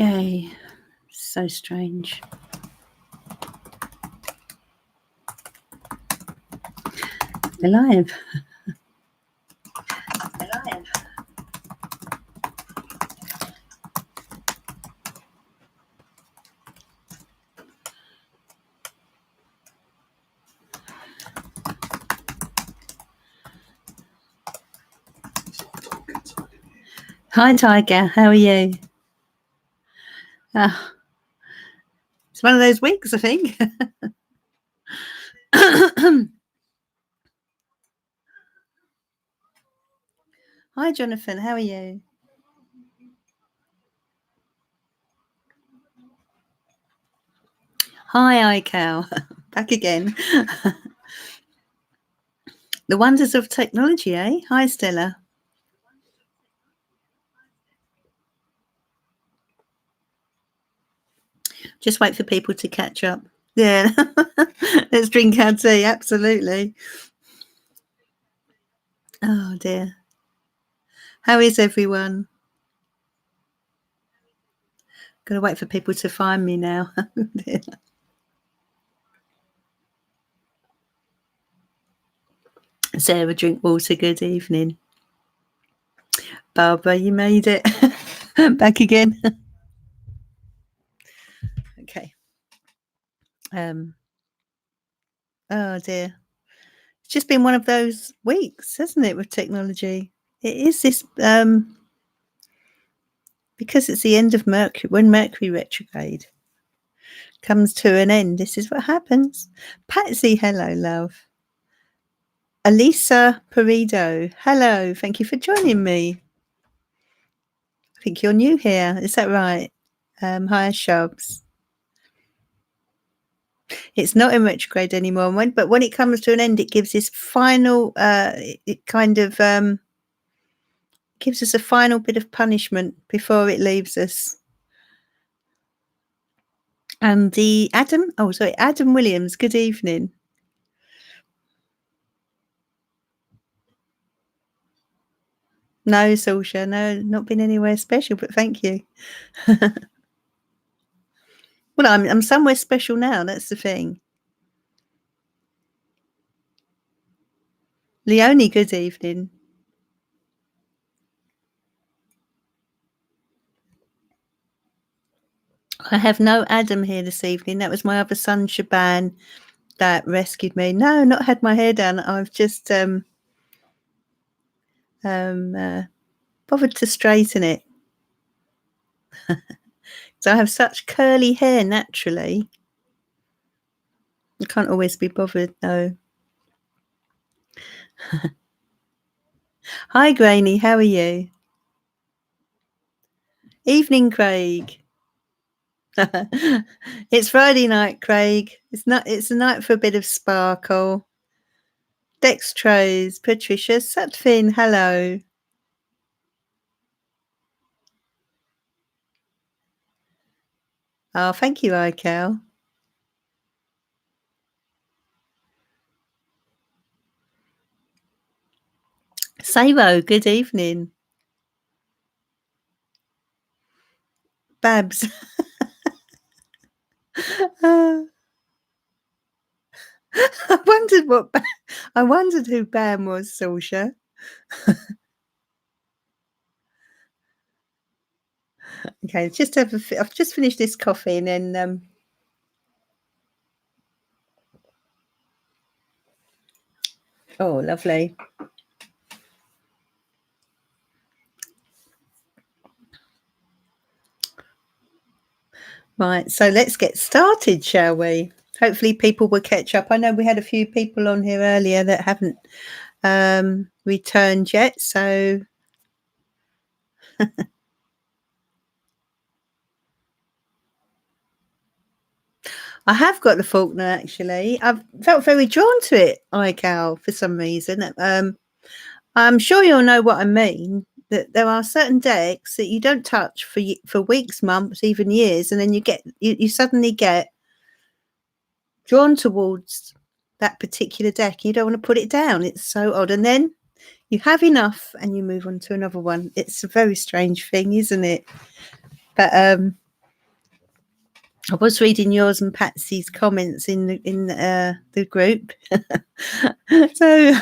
Yay. So strange. Alive. Alive. Hi, Tiger. How are you? It's one of those weeks, I think. Hi, Jonathan. How are you? Hi, iCal. Back again. The wonders of technology, eh? Hi, Stella. Just wait for people to catch up. Yeah. Let's drink our tea. Absolutely. Oh, dear. How is everyone? Got to wait for people to find me now. Sarah, drink water. Good evening. Barbara, you made it. Back again. Okay. Oh, dear. It's just been one of those weeks, hasn't it, with technology? It is this, because it's the end of Mercury, when Mercury retrograde comes to an end, this is what happens. Patsy, hello, love. Alicia Perido, hello. Thank you for joining me. I think you're new here. Is that right? Hi, Shubs. It's not in retrograde anymore, but when it comes to an end, it gives this final, it kind of gives us a final bit of punishment before it leaves us. And Adam Williams, good evening. No, Saoirse, no, not been anywhere special, but thank you. Well, I'm somewhere special now, that's the thing. Leonie, good evening. I have no Adam here this evening. That was my other son, Shaban, that rescued me. No, not had my hair done. I've just bothered to straighten it. So I have such curly hair naturally. I can't always be bothered, though. Hi, Grainy. How are you? Evening, Craig. It's Friday night, Craig. It's a night for a bit of sparkle. Dextrose, Patricia, Satvin, hello. Oh, thank you, iCal. Sabo, good evening. Babs. I wondered who Bam was, Saoirse. Okay, I've just finished this coffee and then oh, lovely. Right, so let's get started, shall we? Hopefully people will catch up. I know we had a few people on here earlier that haven't returned yet, so I have got the Faulkner actually. I've felt very drawn to it, iCal, for some reason. I'm sure you'll know what I mean. That there are certain decks that you don't touch for weeks, months, even years, and then you suddenly get drawn towards that particular deck. You don't want to put it down. It's so odd, and then you have enough and you move on to another one. It's a very strange thing, isn't it? But I was reading yours and Patsy's comments in the group. So,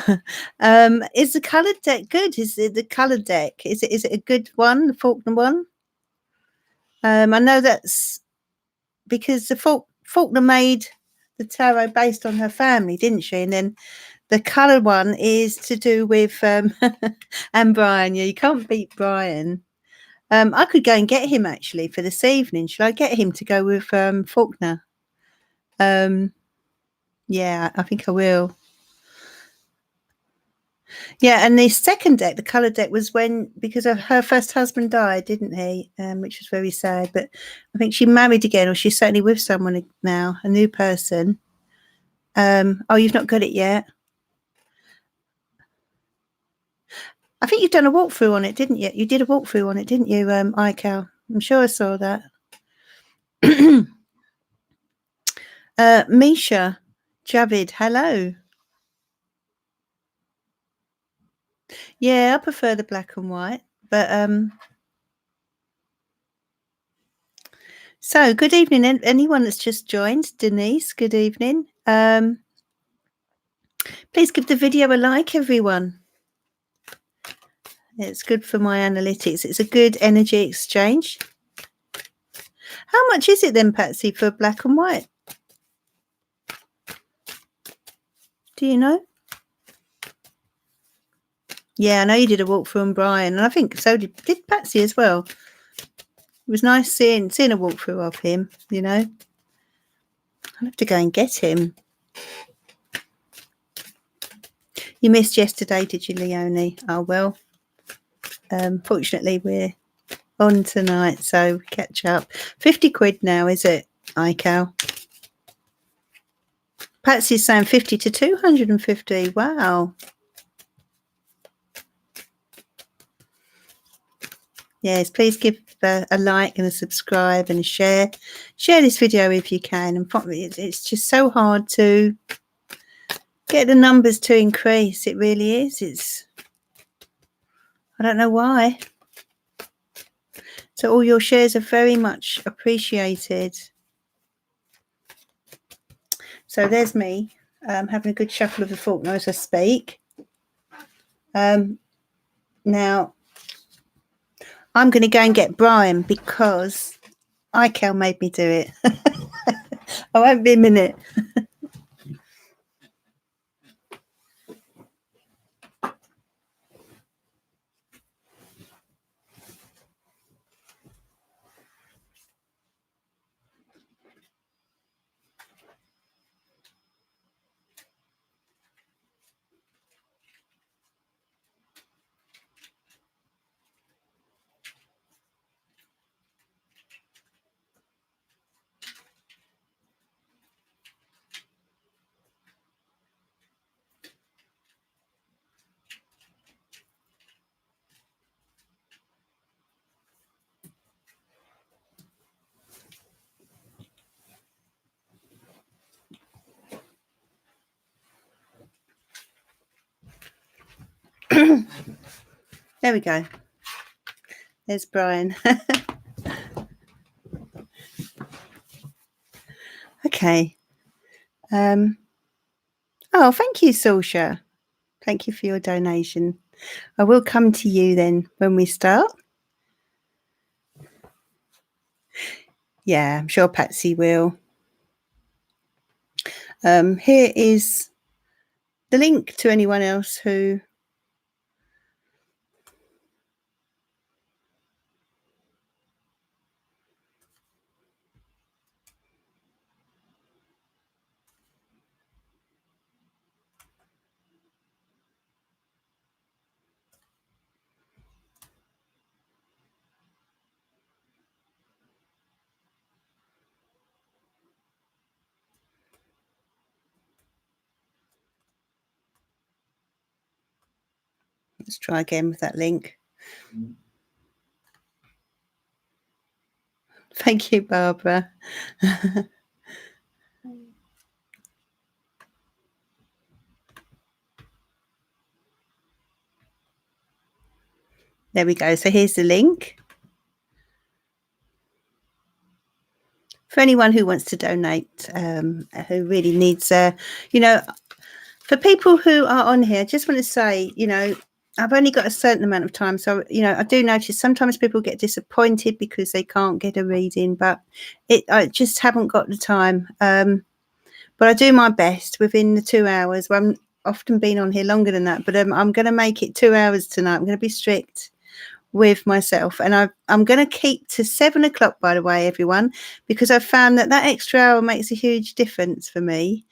is the coloured deck good? Is it the coloured deck? Is it a good one, the Faulkner one? I know that's because the Faulkner made the tarot based on her family, didn't she? And then the colour one is to do with and Brian. Yeah, you can't beat Brian. I could go and get him actually for this evening. Should I get him to go with Faulkner? Yeah, I think I will. Yeah, and the second deck, the colour deck, was because of her first husband died, didn't he? Which was very sad. But I think she married again, or she's certainly with someone now, a new person. Oh, you've not got it yet? I think you've done a walkthrough on it, didn't you? You did a walkthrough on it, didn't you, Ical? I'm sure I saw that. Misha, Javid, hello. Yeah, I prefer the black and white, but so good evening, anyone that's just joined. Denise, good evening. Please give the video a like, everyone. It's good for my analytics. It's a good energy exchange. How much is it then, Patsy, for black and white? Do you know? Yeah, I know you did a walkthrough on Brian, and I think so did Patsy as well. It was nice seeing a walkthrough of him, you know. I'll have to go and get him. You missed yesterday, did you, Leonie? Oh, well. Fortunately, we're on tonight, so catch up. 50 quid now, is it, Ical? Patsy's saying 50 to 250. Wow. Yes, please give a like and a subscribe and a share. Share this video if you can. And probably it's just so hard to get the numbers to increase. It really is. I don't know why. So all your shares are very much appreciated. So there's me having a good shuffle of the Faulkner as I speak. Now, I'm going to go and get Brian because Ical made me do it. I won't be a minute. There we go. There's Brian. Okay. Oh, thank you, Saoirse. Thank you for your donation. I will come to you then when we start. Yeah, I'm sure Patsy will. Here is the link to anyone else who let's try again with that link. Thank you, Barbara. There we go. So here's the link. for anyone who wants to donate, who really needs, you know, for people who are on here, I just want to say, you know, I've only got a certain amount of time. So, you know, I do notice sometimes people get disappointed because they can't get a reading, but I just haven't got the time. But I do my best within the 2 hours. Well, I'm often been on here longer than that, but I'm going to make it 2 hours tonight. I'm going to be strict with myself, and I'm going to keep to 7 o'clock, by the way, everyone, because I've found that extra hour makes a huge difference for me.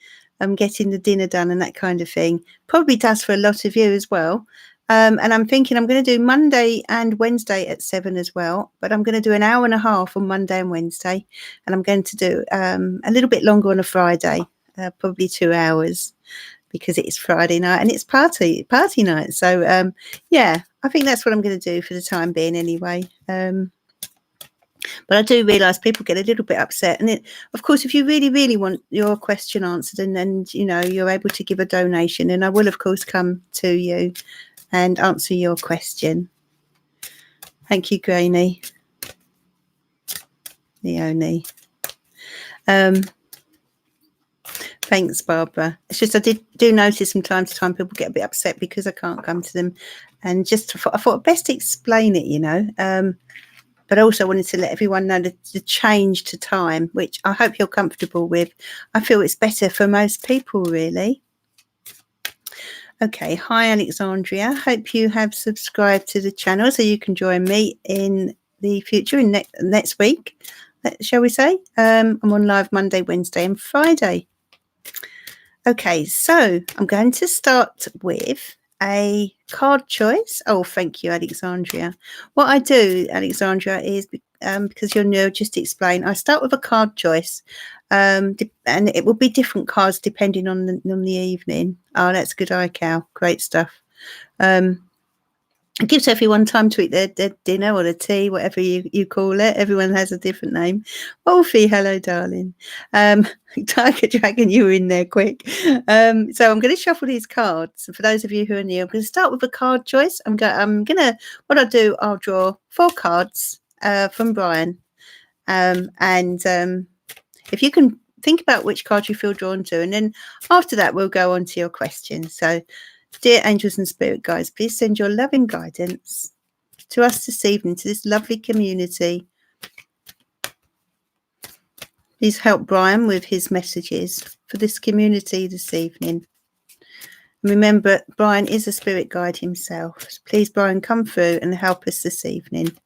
Getting the dinner done and that kind of thing probably does for a lot of you as well. And I'm thinking I'm going to do Monday and Wednesday at 7 as well, but I'm going to do an hour and a half on Monday and Wednesday, and I'm going to do a little bit longer on a Friday, probably 2 hours, because it's Friday night and it's party night. So yeah, I think that's what I'm going to do for the time being anyway. But I do realise people get a little bit upset, and of course, if you really, really want your question answered, and then you know you're able to give a donation, and I will of course come to you and answer your question. Thank you, Granny, Leonie. Thanks, Barbara. It's just I do notice from time to time people get a bit upset because I can't come to them, and just I thought best to explain it, you know. But I also wanted to let everyone know the change to time, which I hope you're comfortable with. I feel it's better for most people, really. Okay, hi Alexandria. Hope you have subscribed to the channel so you can join me in the future, in next week, shall we say. I'm on live Monday, Wednesday and Friday. Okay, so I'm going to start with a card choice. Oh, thank you, Alexandria. What I do, Alexandria, is because you're new, just to explain, I start with a card choice, and it will be different cards depending on the evening. Oh, that's good, Cal. Great stuff. It gives everyone time to eat their dinner or their tea, whatever you call it. Everyone has a different name. Wolfie, hello, darling. Tiger Dragon, you were in there quick. So I'm going to shuffle these cards. For those of you who are new, I'm going to start with a card choice. What I'll do, I'll draw 4 cards from Brian. If you can think about which card you feel drawn to, and then after that, we'll go on to your questions. So, dear angels and spirit guides, please send your loving guidance to us this evening, to this lovely community. Please help Brian with his messages for this community this evening. And remember, Brian is a spirit guide himself. So please, Brian, come through and help us this evening.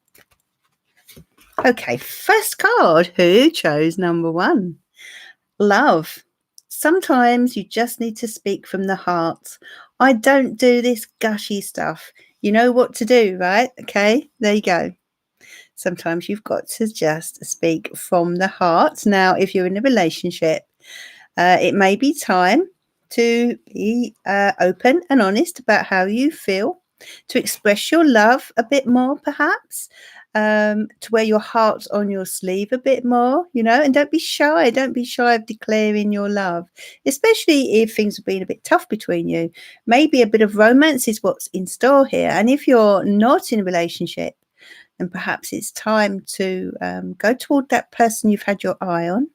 Okay, first card. Who chose number 1? Love. Sometimes you just need to speak from the heart. I don't do this gushy stuff. You know what to do, right? Okay, there you go. Sometimes you've got to just speak from the heart. Now, if you're in a relationship, it may be time to be open and honest about how you feel, to express your love a bit more, perhaps. To wear your heart on your sleeve a bit more, you know, and don't be shy. Don't be shy of declaring your love, especially if things have been a bit tough between you. Maybe a bit of romance is what's in store here. And if you're not in a relationship, then perhaps it's time to go toward that person you've had your eye on,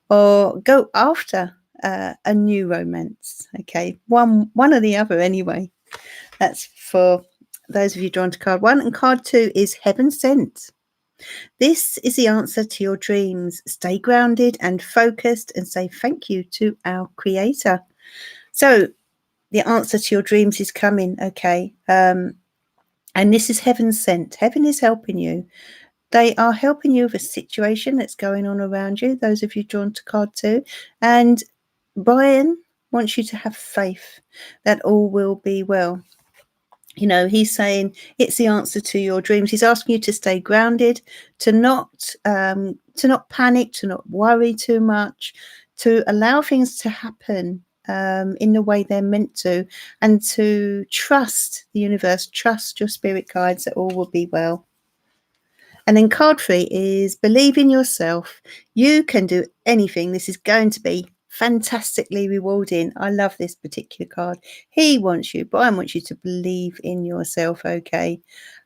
or go after a new romance. Okay, one or the other anyway. That's for those of you drawn to card 1, and card 2 is Heaven Sent. This is the answer to your dreams. Stay grounded and focused and say thank you to our creator. So the answer to your dreams is coming, okay? And this is Heaven Sent. Heaven is helping you. They are helping you with a situation that's going on around you, those of you drawn to card 2. And Brian wants you to have faith that all will be well. You know, he's saying it's the answer to your dreams. He's asking you to stay grounded, to not panic, to not worry too much, to allow things to happen in the way they're meant to, and to trust the universe, trust your spirit guides that all will be well. And then card 3 is believe in yourself. You can do anything. This is going to be fantastically rewarding. I love this particular card. Brian wants you to believe in yourself, okay?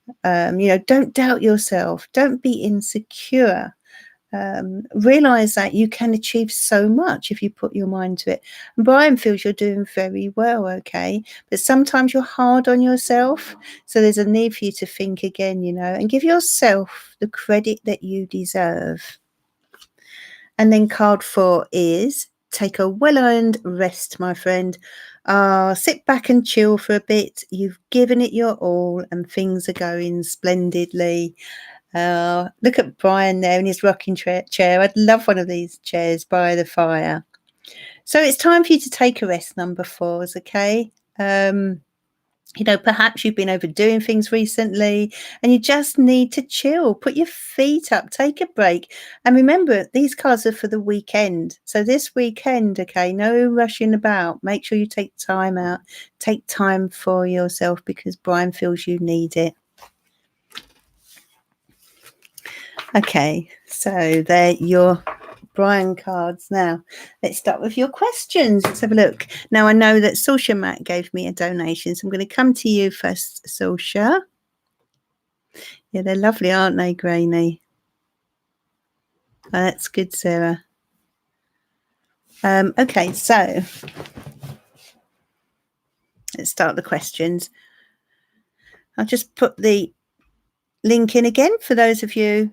You know, don't doubt yourself. Don't be insecure. realize that you can achieve so much if you put your mind to it. And Brian feels you're doing very well, okay? But sometimes you're hard on yourself. So there's a need for you to think again, and give yourself the credit that you deserve. And then card 4 is take a well-earned rest, my friend. Sit back and chill for a bit. You've given it your all and things are going splendidly. Look at Brian there in his rocking chair. I'd love one of these chairs by the fire. So it's time for you to take a rest, number 4s, okay? Perhaps you've been overdoing things recently and you just need to chill. Put your feet up, take a break. And remember, these cards are for the weekend. So this weekend, okay, no rushing about. Make sure you take time out. Take time for yourself because Brian feels you need it. Okay, so they're your Brian cards. Now, let's start with your questions. Let's have a look. Now, I know that Saoirse Matt gave me a donation, so I'm going to come to you first, Saoirse. Yeah, they're lovely, aren't they, Grainy? Oh, that's good, Sarah. Okay, so let's start the questions. I'll just put the link in again for those of you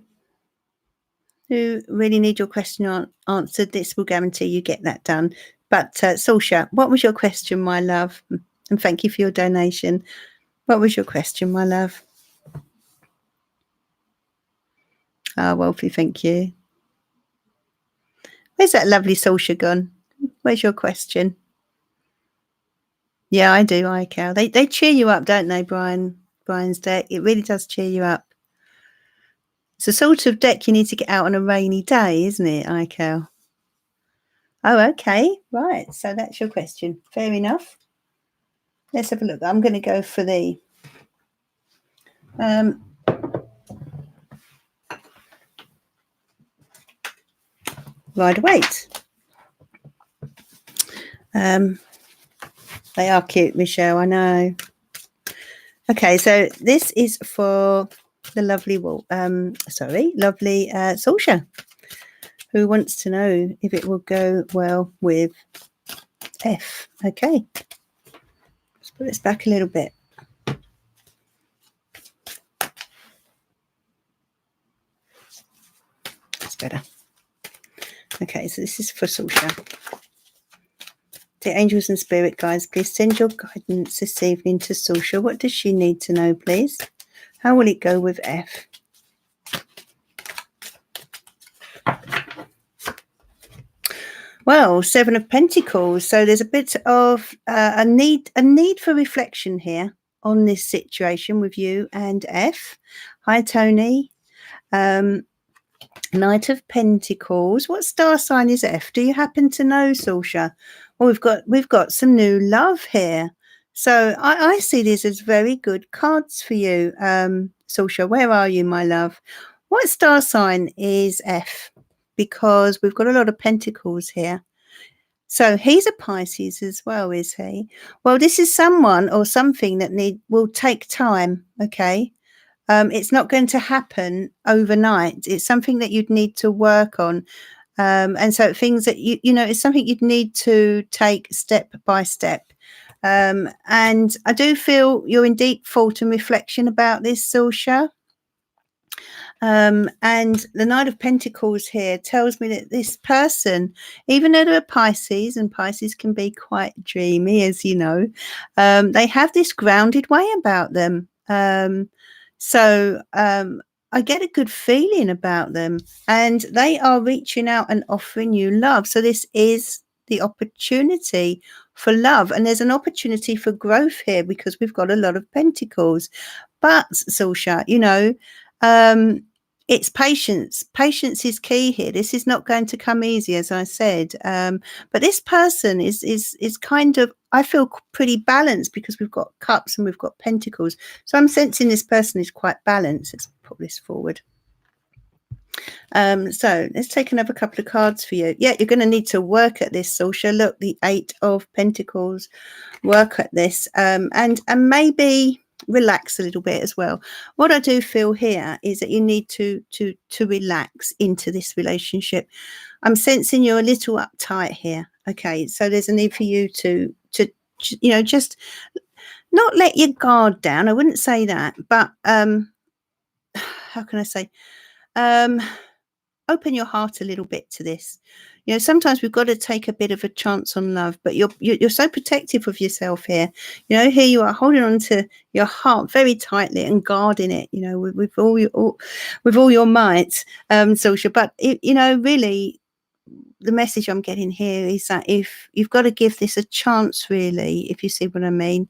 who really need your question answered. This will guarantee you get that done. But Saoirse, what was your question, my love? And thank you for your donation. What was your question, my love? Wealthy, thank you. Where's that lovely Saoirse gone? Where's your question? Yeah, I do, Cal. They cheer you up, don't they, Brian's deck? It really does cheer you up. It's the sort of deck you need to get out on a rainy day, isn't it, Cal? Oh, okay. Right. So that's your question. Fair enough. Let's have a look. I'm going to go for the Rider-Waite. They are cute, Michelle, I know. Okay, so this is for the lovely Saoirse, who wants to know if it will go well with F. Okay, let's put this back a little bit. That's better. Okay, so this is for Saoirse. The angels and spirit guides, please send your guidance this evening to Saoirse. What does she need to know, please? How will it go with F? Well, 7 of Pentacles. So there's a bit of a need for reflection here on this situation with you and F. Hi, Tony. Knight of Pentacles. What star sign is F? Do you happen to know, Saoirse? Well, we've got some new love here. So I see these as very good cards for you. Saoirse, where are you, my love? What star sign is F? Because we've got a lot of pentacles here. So he's a Pisces as well, is he? Well, this is someone or something that will take time, okay? It's not going to happen overnight. It's something that you'd need to work on. And so things that, it's something you'd need to take step by step. And I do feel you're in deep thought and reflection about this, Saoirse. And the Knight of Pentacles here tells me that this person, even though they're Pisces, and Pisces can be quite dreamy, as you know, they have this grounded way about them. So I get a good feeling about them, and they are reaching out and offering you love. So this is the opportunity for love, and there's an opportunity for growth here because we've got a lot of pentacles. But Saoirse, it's patience. Patience is key here. This is not going to come easy, as I said. But this person is kind of, I feel, pretty balanced because we've got cups and we've got pentacles. So I'm sensing this person is quite balanced. Let's put this forward. So let's take another couple of cards for you. Yeah, you're going to need to work at this, Saoirse. Look, the 8 of Pentacles. Work at this. And maybe relax a little bit as well. What I do feel here is that you need to relax into this relationship. I'm sensing you're a little uptight here. Okay, so there's a need for you to just not let your guard down. I wouldn't say that, but how can I say? Open your heart a little bit to this. Sometimes we've got to take a bit of a chance on love, but you're so protective of yourself here. Here you are holding on to your heart very tightly and guarding it, with all your might, Social. But really, the message I'm getting here is that if you've got to give this a chance, really, if you see what I mean,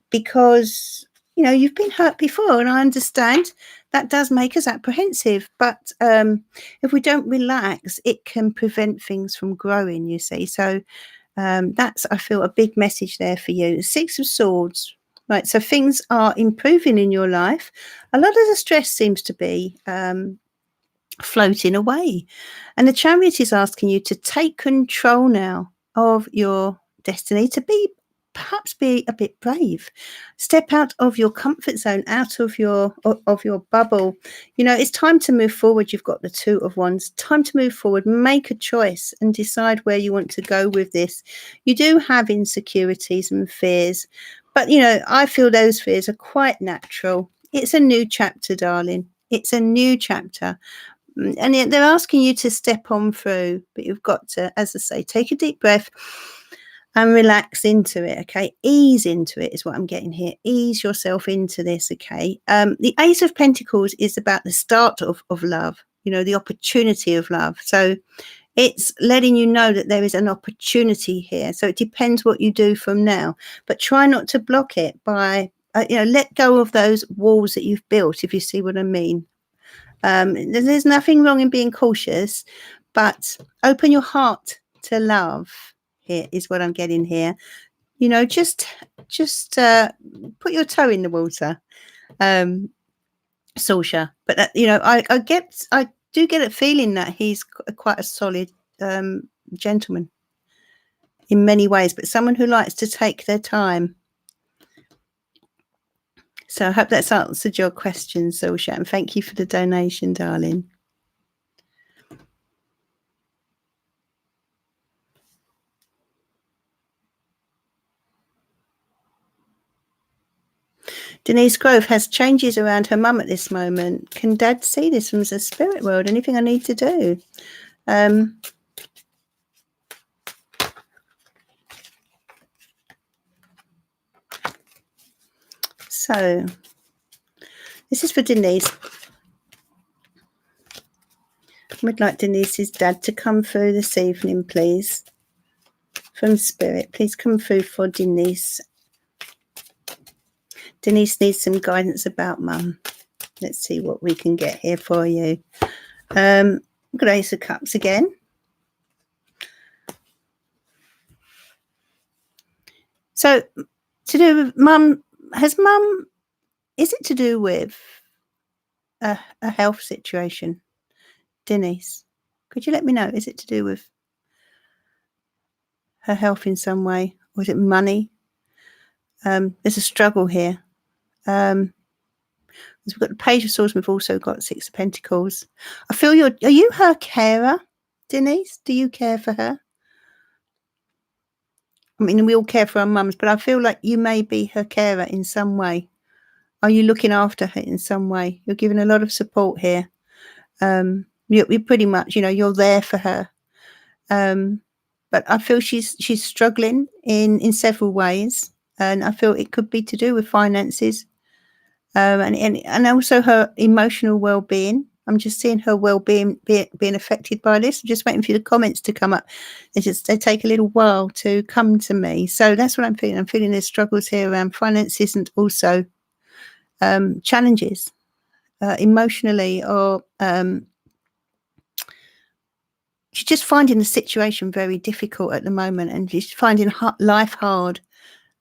because you've been hurt before, and I understand that does make us apprehensive. But if we don't relax, it can prevent things from growing, you see. So that's, I feel, a big message there for you. 6 of Swords, right? So things are improving in your life. A lot of the stress seems to be floating away, and the Chariot is asking you to take control now of your destiny, to perhaps be a bit brave, step out of your comfort zone, out of your bubble. It's time to move forward. You've got the 2 of Wands. Time to move forward, make a choice and decide where you want to go with this. You do have insecurities and fears, but I feel those fears are quite natural. It's a new chapter, darling. It's a new chapter. And they're asking you to step on through, but you've got to, as I say, take a deep breath and relax into it, okay? Ease into it is what I'm getting here. Ease yourself into this, okay? The Ace of Pentacles is about the start of love, the opportunity of love. So it's letting you know that there is an opportunity here. So it depends what you do from now, but try not to block it by, let go of those walls that you've built, if you see what I mean. There's nothing wrong in being cautious, but open your heart to love. Here is what I'm getting here. Just put your toe in the water, Saoirse. But I do get a feeling that he's quite a solid gentleman in many ways, but someone who likes to take their time. So I hope that's answered your question, Saoirse, and thank you for the donation, darling. Denise Grove has changes around her mum at this moment. Can Dad see this from the spirit world? Anything I need to do? So this is for Denise. We'd like Denise's dad to come through this evening, please. From Spirit, please come through for Denise. Denise needs some guidance about Mum. Let's see what we can get here for you. Got Ace of Cups again. So to do with Mum, is it to do with a health situation? Denise, could you let me know? Is it to do with her health in some way? Or is it money? There's a struggle here. We've got the Page of Swords, we've also got 6 of Pentacles. I feel are you her carer, Denise? Do you care for her? I mean, we all care for our mums, but I feel like you may be her carer in some way. Are you looking after her in some way? You're giving a lot of support here. You're pretty much, you're there for her. But I feel she's struggling in several ways, and I feel it could be to do with finances, and also her emotional well-being. I'm just seeing her well-being being affected by this. I'm just waiting for the comments to come up. They take a little while to come to me. So that's what I'm feeling. I'm feeling there's struggles here around finances and also challenges emotionally, or she's just finding the situation very difficult at the moment, and she's finding life hard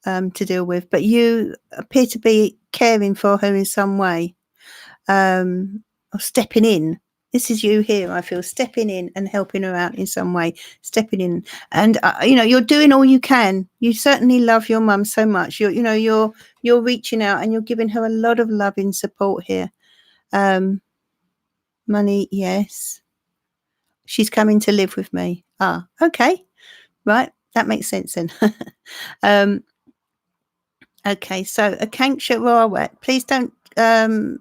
to deal with. But you appear to be caring for her in some way, or stepping in This is you here, I feel, stepping in and helping her out in some way, stepping in. And, you know, you're doing all you can. You certainly love your mum so much. You're reaching out and you're giving her a lot of loving support here. Money, yes. She's coming to live with me. Ah, okay. Right. That makes sense then. Okay, so Akanksha Rawat, please don't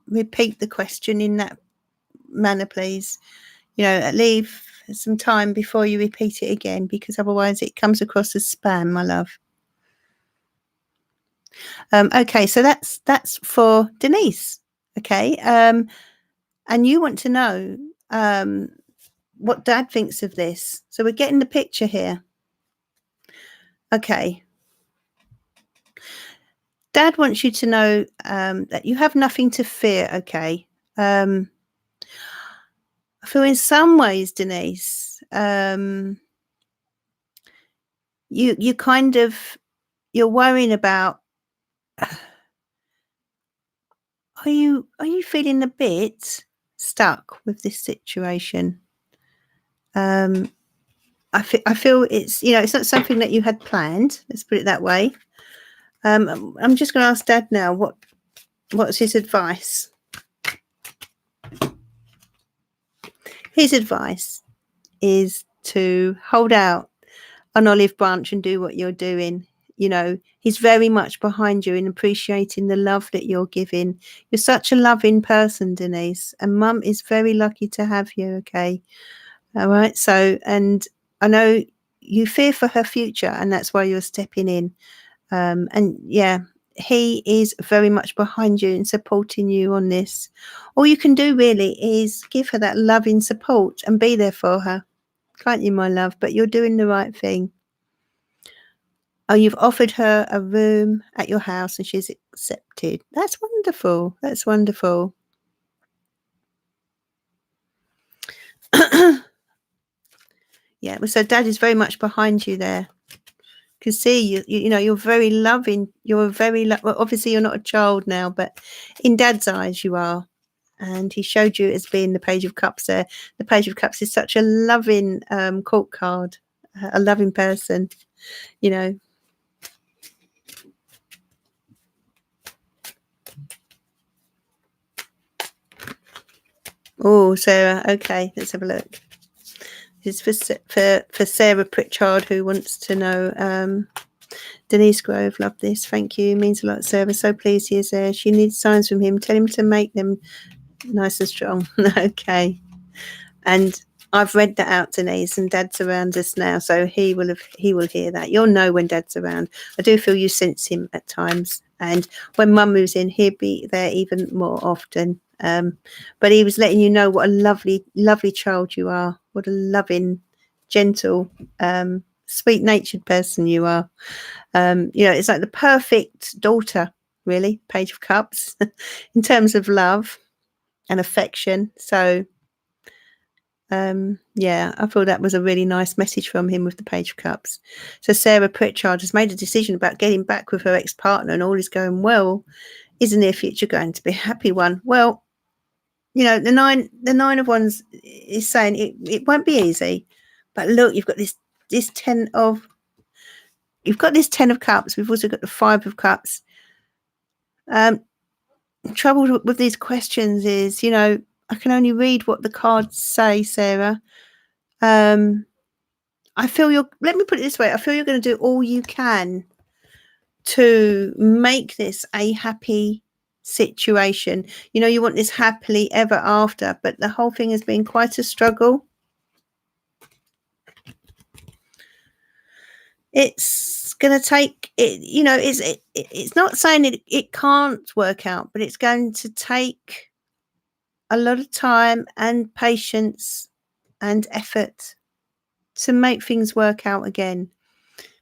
repeat the question in that manner, please. You know, leave some time before you repeat it again, because otherwise it comes across as spam, my love. Okay, so that's for Denise. Okay, and you want to know what Dad thinks of this. So we're getting the picture here. Okay. Dad wants you to know that you have nothing to fear, okay? I feel in some ways, Denise, you kind of, you're worrying about, are you feeling a bit stuck with this situation? I feel it's, you know, it's not something that you had planned. Let's put it that way. I'm just going to ask Dad now, what's his advice? His advice is to hold out an olive branch and do what you're doing. You know, he's very much behind you and appreciating the love that you're giving. You're such a loving person, Denise, and Mum is very lucky to have you. Okay. All right. So, and I know you fear for her future, and that's why you're stepping in. And yeah, he is very much behind you and supporting you on this. All you can do really is give her that loving support and be there for her. Can't you, my love? But you're doing the right thing. Oh, you've offered her a room at your house and she's accepted. That's wonderful. That's wonderful. Yeah, well, so Dad is very much behind you there. Can see you know, you're very loving. You're very well, obviously you're not a child now, but in Dad's eyes you are. And he showed you as being the Page of Cups there. The Page of Cups is such a loving court card, a loving person, you know. Oh, Sarah. Okay, let's have a look. This is for Sarah Pritchard, who wants to know. Denise Grove, love this. Thank you. Means a lot, Sarah. So pleased he is there. She needs signs from him. Tell him to make them nice and strong. Okay. And I've read that out, Denise, and Dad's around us now, so he will hear that. You'll know when Dad's around. I do feel you sense him at times, and when Mum moves in, he'll be there even more often. But he was letting you know what a lovely, lovely child you are. What a loving, gentle, sweet-natured person you are. You know, it's like the perfect daughter, really. Page of Cups, in terms of love and affection. So. Yeah, I thought that was a really nice message from him with the Page of Cups. So Sarah Pritchard has made a decision about getting back with her ex-partner and all is going well. Isn't their future going to be a happy one? Well, you know, the nine of wands is saying it won't be easy. But look, you've got this 10 of cups. We've also got the 5 of cups. Trouble with these questions is, you know, I can only read what the cards say, Sarah. I feel let me put it this way. I feel you're going to do all you can to make this a happy situation. You know, you want this happily ever after, but the whole thing has been quite a struggle. It's going to take it, you know, it's not saying it can't work out, but it's going to take a lot of time and patience and effort to make things work out again.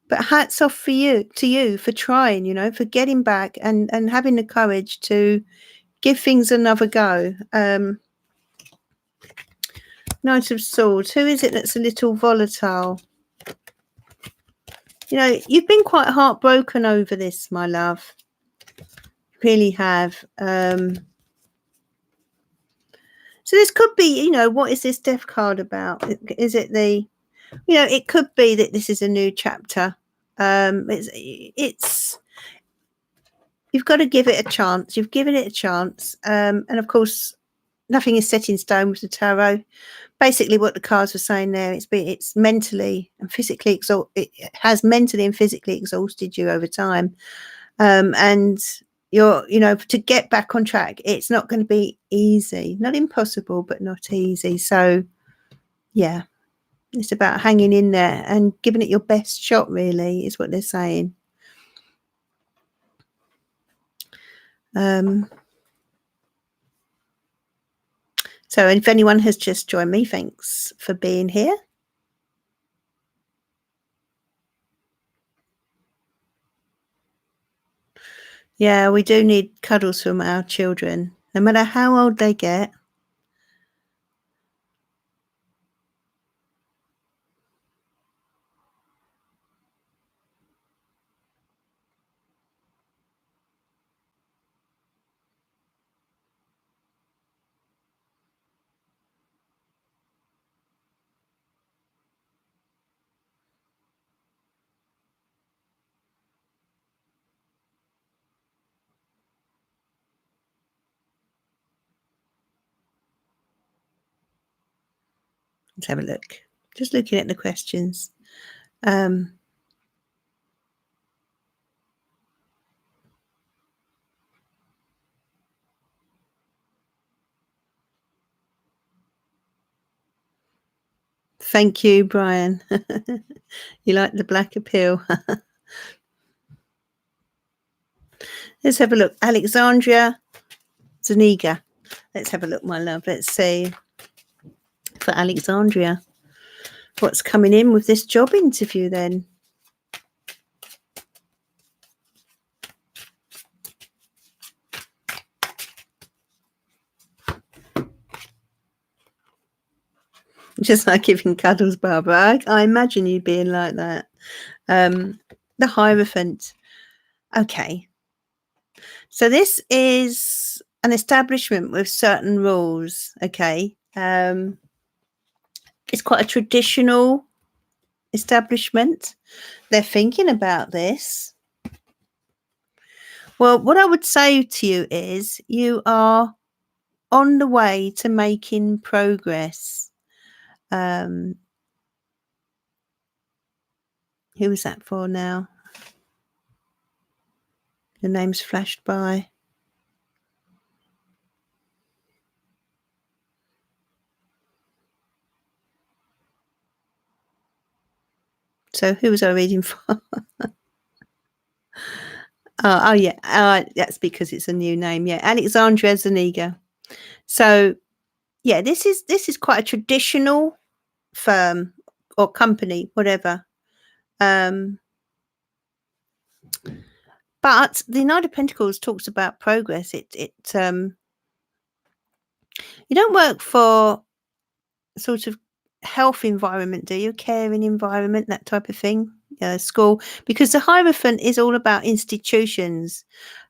But hats off to you for trying, you know, for getting back and having the courage to give things another go. Knight of Swords. Who is it that's a little volatile? You know, you've been quite heartbroken over this, my love. You really have. So this could be, what is this death card about? Is it it could be that this is a new chapter. It's you've got to give it a chance. You've given it a chance. And of course, nothing is set in stone with the tarot. Basically, what the cards were saying there, it's mentally and physically it has mentally and physically exhausted you over time. And you're, to get back on track, it's not going to be easy. Not impossible, but not easy. So, yeah, it's about hanging in there and giving it your best shot, really, is what they're saying. So if anyone has just joined me, thanks for being here. Yeah, we do need cuddles from our children, no matter how old they get. Let's have a look. Just looking at the questions. Thank you, Brian. You like the black appeal. Let's have a look. Alexandria, Zaniga. Let's have a look, my love. Let's see for Alexandria. What's coming in with this job interview then? Just like giving cuddles, Barbara. I imagine you being like that. The Hierophant. Okay. So this is an establishment with certain rules. Okay. It's quite a traditional establishment. They're thinking about this. Well, what I would say to you is you are on the way to making progress. Who was that for now? The name's flashed by. So who was I reading for? Oh yeah. That's because it's a new name. Yeah, Alexandria Zaniga. So yeah, this is quite a traditional firm or company, whatever. But the Knight of Pentacles talks about progress. You don't work for sort of health environment, do you? Caring environment, that type of thing. School, because the Hierophant is all about institutions,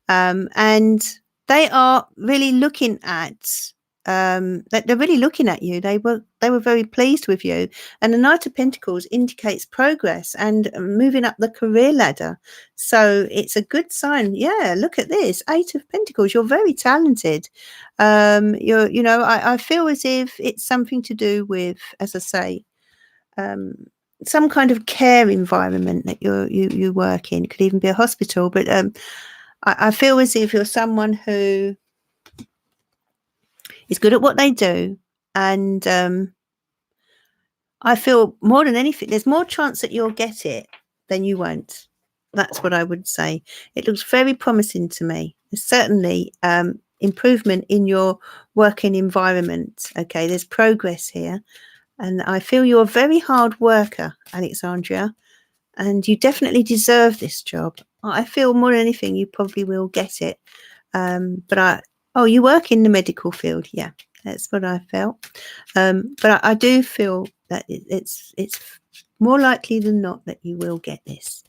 and they are really looking at. They're really looking at you. They were very pleased with you, and the Knight of Pentacles indicates progress and moving up the career ladder. So it's a good sign. Yeah, look at this, 8 of Pentacles. You're very talented. I feel as if it's something to do with, as I say, some kind of care environment that you work in. It could even be a hospital, but I feel as if you're someone who is good at what they do, and I feel more than anything, there's more chance that you'll get it than you won't. That's what I would say. It looks very promising to me. There's certainly improvement in your working environment. Okay, there's progress here. And I feel you're a very hard worker, Alexandria, and you definitely deserve this job. I feel more than anything, you probably will get it. You work in the medical field. Yeah, that's what I felt. But I do feel that it's more likely than not that you will get this.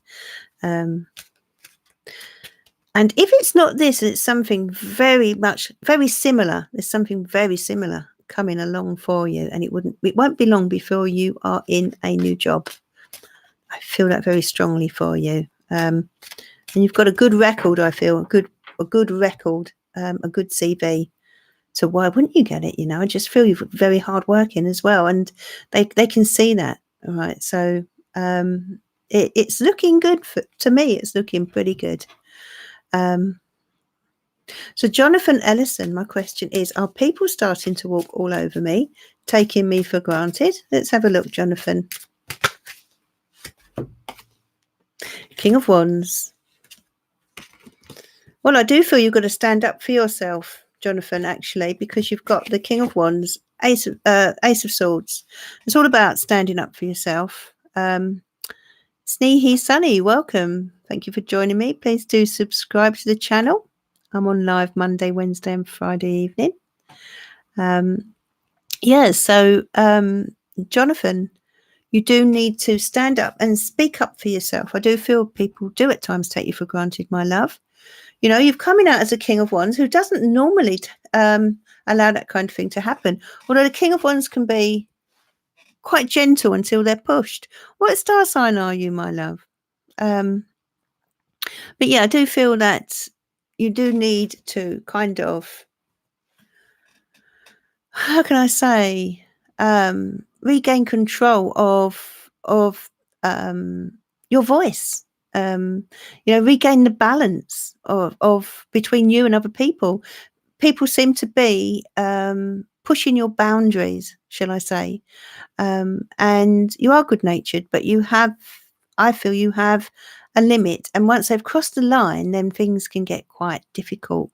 And if it's not this, it's something very similar. There's something very similar coming along for you, and it won't be long before you are in a new job. I feel that very strongly for you. And you've got a good record, I feel, a good record, a good CV. So why wouldn't you get it? You know, I just feel you're very hardworking as well, and they can see that. All right, so it's looking good to me. It's looking pretty good. So Jonathan Ellison, my question is: are people starting to walk all over me, taking me for granted? Let's have a look, Jonathan. King of Wands. Well, I do feel you've got to stand up for yourself, Jonathan, actually, because you've got the King of Wands, Ace of Swords. It's all about standing up for yourself. Sneehy Sunny, welcome. Thank you for joining me. Please do subscribe to the channel. I'm on live Monday, Wednesday, and Friday evening. So Jonathan, you do need to stand up and speak up for yourself. I do feel people do at times take you for granted, my love. You know, you've coming out as a King of Wands who doesn't normally allow that kind of thing to happen. Although the King of Wands can be quite gentle until they're pushed. What star sign are you, my love? But yeah, I do feel that you do need to kind of, how can I say, regain control of your voice. Regain the balance of between you and other people. People seem to be pushing your boundaries, shall I say. And you are good-natured, but I feel you have a limit. And once they've crossed the line, then things can get quite difficult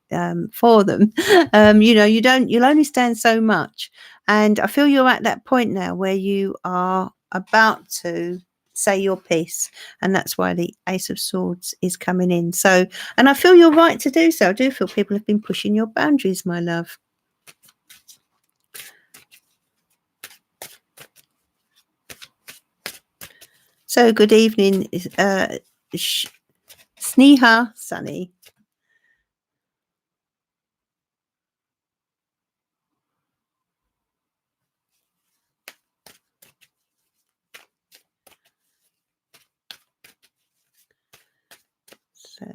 for them. You'll only stand so much. And I feel you're at that point now where you are about to say your piece, and that's why the Ace of Swords is coming in. So, and I feel you're right to do so. I do feel people have been pushing your boundaries, my love. So good evening, Sneha Sunny. So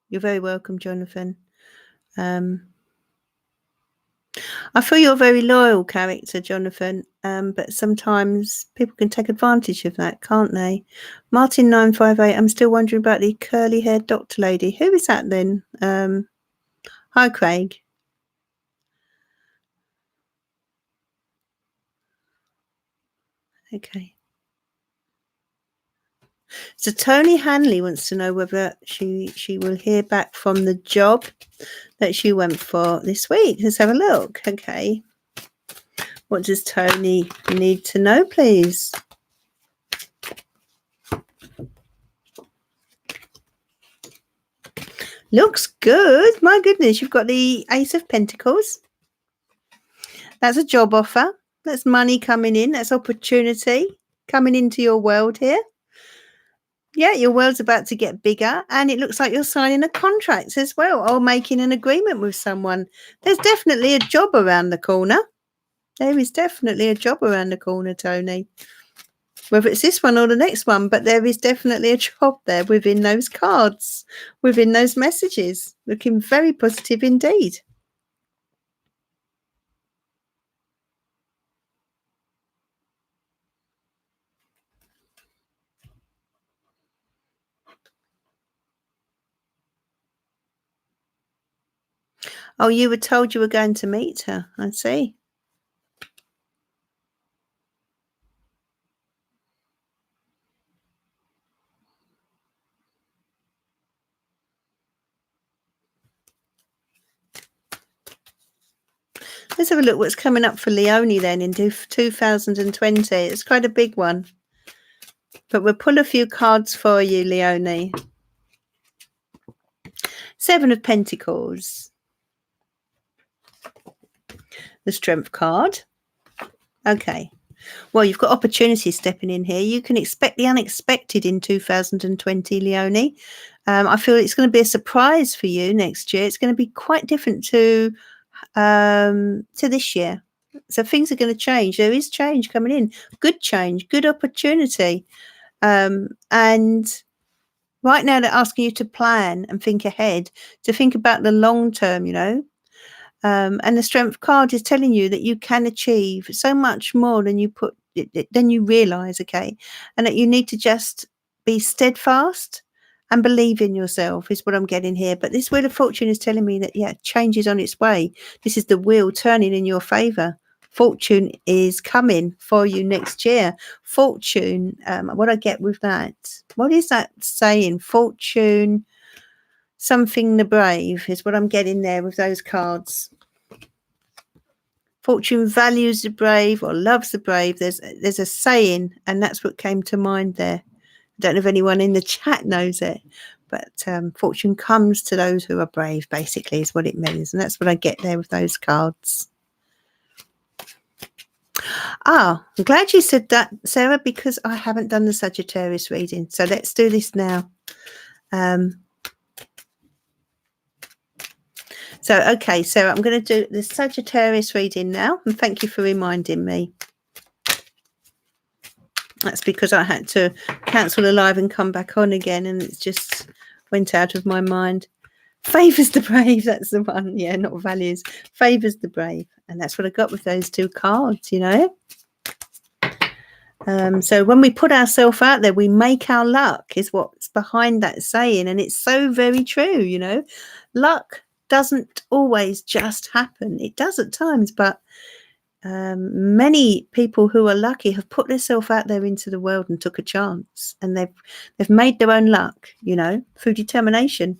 you're very welcome, Jonathan. I feel you're a very loyal character, Jonathan, but sometimes people can take advantage of that, can't they? Martin 958, I'm still wondering about the curly-haired doctor lady. Who is that then? Hi, Craig. Okay. So Tony Hanley wants to know whether she will hear back from the job that she went for this week. Let's have a look. Okay. What does Tony need to know, please? Looks good. My goodness, you've got the Ace of Pentacles. That's a job offer. That's money coming in. That's opportunity coming into your world here. Yeah, your world's about to get bigger, and it looks like you're signing a contract as well, or making an agreement with someone. There's definitely a job around the corner. There is definitely a job around the corner, Tony. Whether it's this one or the next one, but there is definitely a job there within those cards, within those messages. Looking very positive indeed. Oh, you were told you were going to meet her. I see. Let's have a look what's coming up for Leonie then in 2020. It's quite a big one. But we'll pull a few cards for you, Leonie. Seven of Pentacles. The Strength card. Okay. Well, you've got opportunity stepping in here. You can expect the unexpected in 2020, Leonie. I feel it's going to be a surprise for you next year. It's going to be quite different to this year. So things are going to change. There is change coming in, good change, good opportunity. And right now they're asking you to plan and think ahead, to think about the long term, and the strength card is telling you that you can achieve so much more than you realize, okay? And that you need to just be steadfast and believe in yourself is what I'm getting here. But this Wheel of Fortune is telling me that, yeah, change is on its way. This is the wheel turning in your favor. Fortune is coming for you next year. Fortune, what I get with that? What is that saying? Fortune, something the brave is what I'm getting there with those cards. Fortune values the brave or loves the brave. There's a saying, and that's what came to mind there. I don't know if anyone in the chat knows it, but fortune comes to those who are brave, basically, is what it means. And that's what I get there with those cards. I'm glad you said that, Sarah, because I haven't done the Sagittarius reading. So let's do this now. Okay, Sarah, I'm going to do the Sagittarius reading now. And thank you for reminding me. That's because I had to cancel the live and come back on again, and it just went out of my mind. Favours the brave, that's the one. Yeah, not values. Favours the brave. And that's what I got with those two cards, So when we put ourselves out there, we make our luck, is what's behind that saying. And it's so very true, Luck doesn't always just happen. It does at times, but many people who are lucky have put themselves out there into the world and took a chance, and they've made their own luck, through determination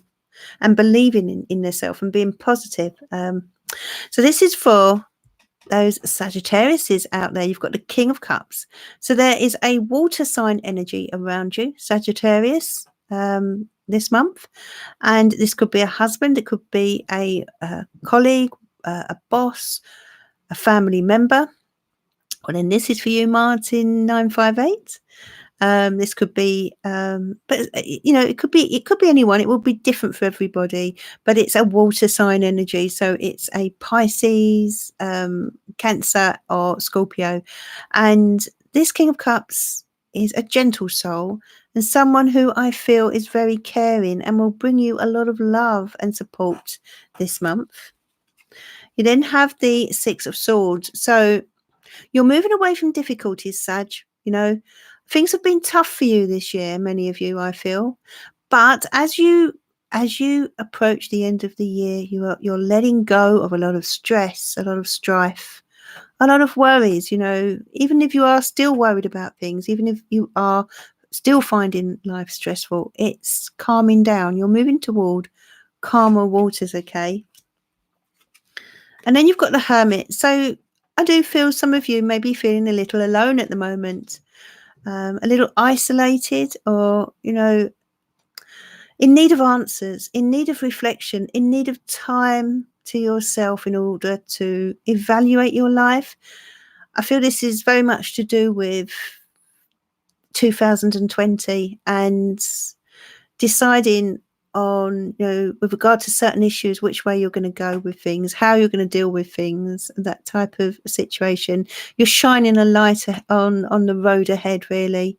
and believing in themselves and being positive. So this is for those Sagittariuses out there. You've got the King of Cups. So there is a water sign energy around you, Sagittarius, this month. And this could be a husband. It could be a colleague, a boss, a family member. Well, then this is for you, Martin 958. This could be, but it could be anyone. It will be different for everybody, but it's a water sign energy. So it's a Pisces, Cancer or Scorpio. And this King of Cups is a gentle soul and someone who I feel is very caring and will bring you a lot of love and support this month. You then have the Six of Swords. So you're moving away from difficulties, Sag. Things have been tough for you this year, many of you, I feel. But as you approach the end of the year, you're letting go of a lot of stress, a lot of strife, a lot of worries. Even if you are still worried about things, even if you are still finding life stressful, it's calming down. You're moving toward calmer waters, okay? And then you've got the Hermit. So I do feel some of you may be feeling a little alone at the moment. A little isolated, or in need of answers, in need of reflection, in need of time to yourself in order to evaluate your life. I feel this is very much to do with 2020 and deciding on, with regard to certain issues, which way you're going to go with things, how you're going to deal with things, that type of situation. You're shining a light on the road ahead, really.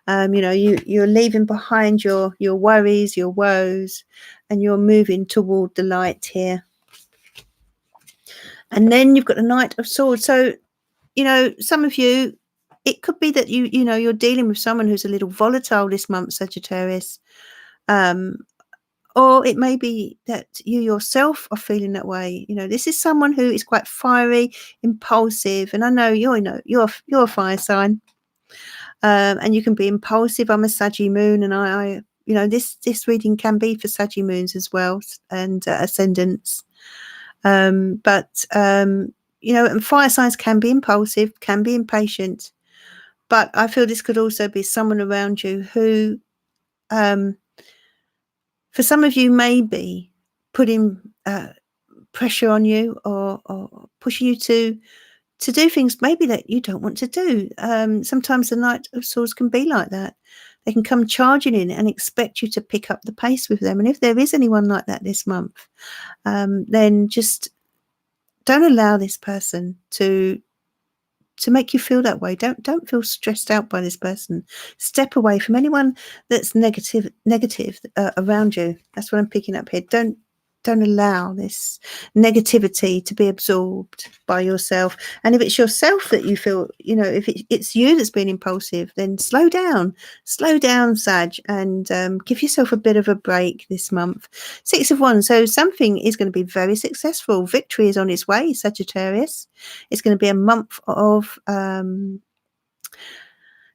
You're leaving behind your worries, your woes, and you're moving toward the light here. And then you've got the Knight of Swords. So, some of you, it could be that you're dealing with someone who's a little volatile this month, Sagittarius. Or it may be that you yourself are feeling that way. This is someone who is quite fiery, impulsive, and I know you're a fire sign, and you can be impulsive. I'm a Saggy moon, and I this reading can be for Saggy moons as well, and ascendants. And fire signs can be impulsive, can be impatient, but I feel this could also be someone around you who, for some of you, may be putting pressure on you or pushing you to do things maybe that you don't want to do. Sometimes the Knight of Swords can be like that. They can come charging in and expect you to pick up the pace with them. And if there is anyone like that this month, then just don't allow this person to make you feel that way. Don't feel stressed out by this person. Step away from anyone that's negative around you. That's what I'm picking up here. Don't allow this negativity to be absorbed by yourself. And if it's yourself that you feel, if it's you that's been impulsive, then slow down, Sag, and give yourself a bit of a break this month. 6 of Wands. So something is going to be very successful. Victory is on its way, Sagittarius. It's going to be a month of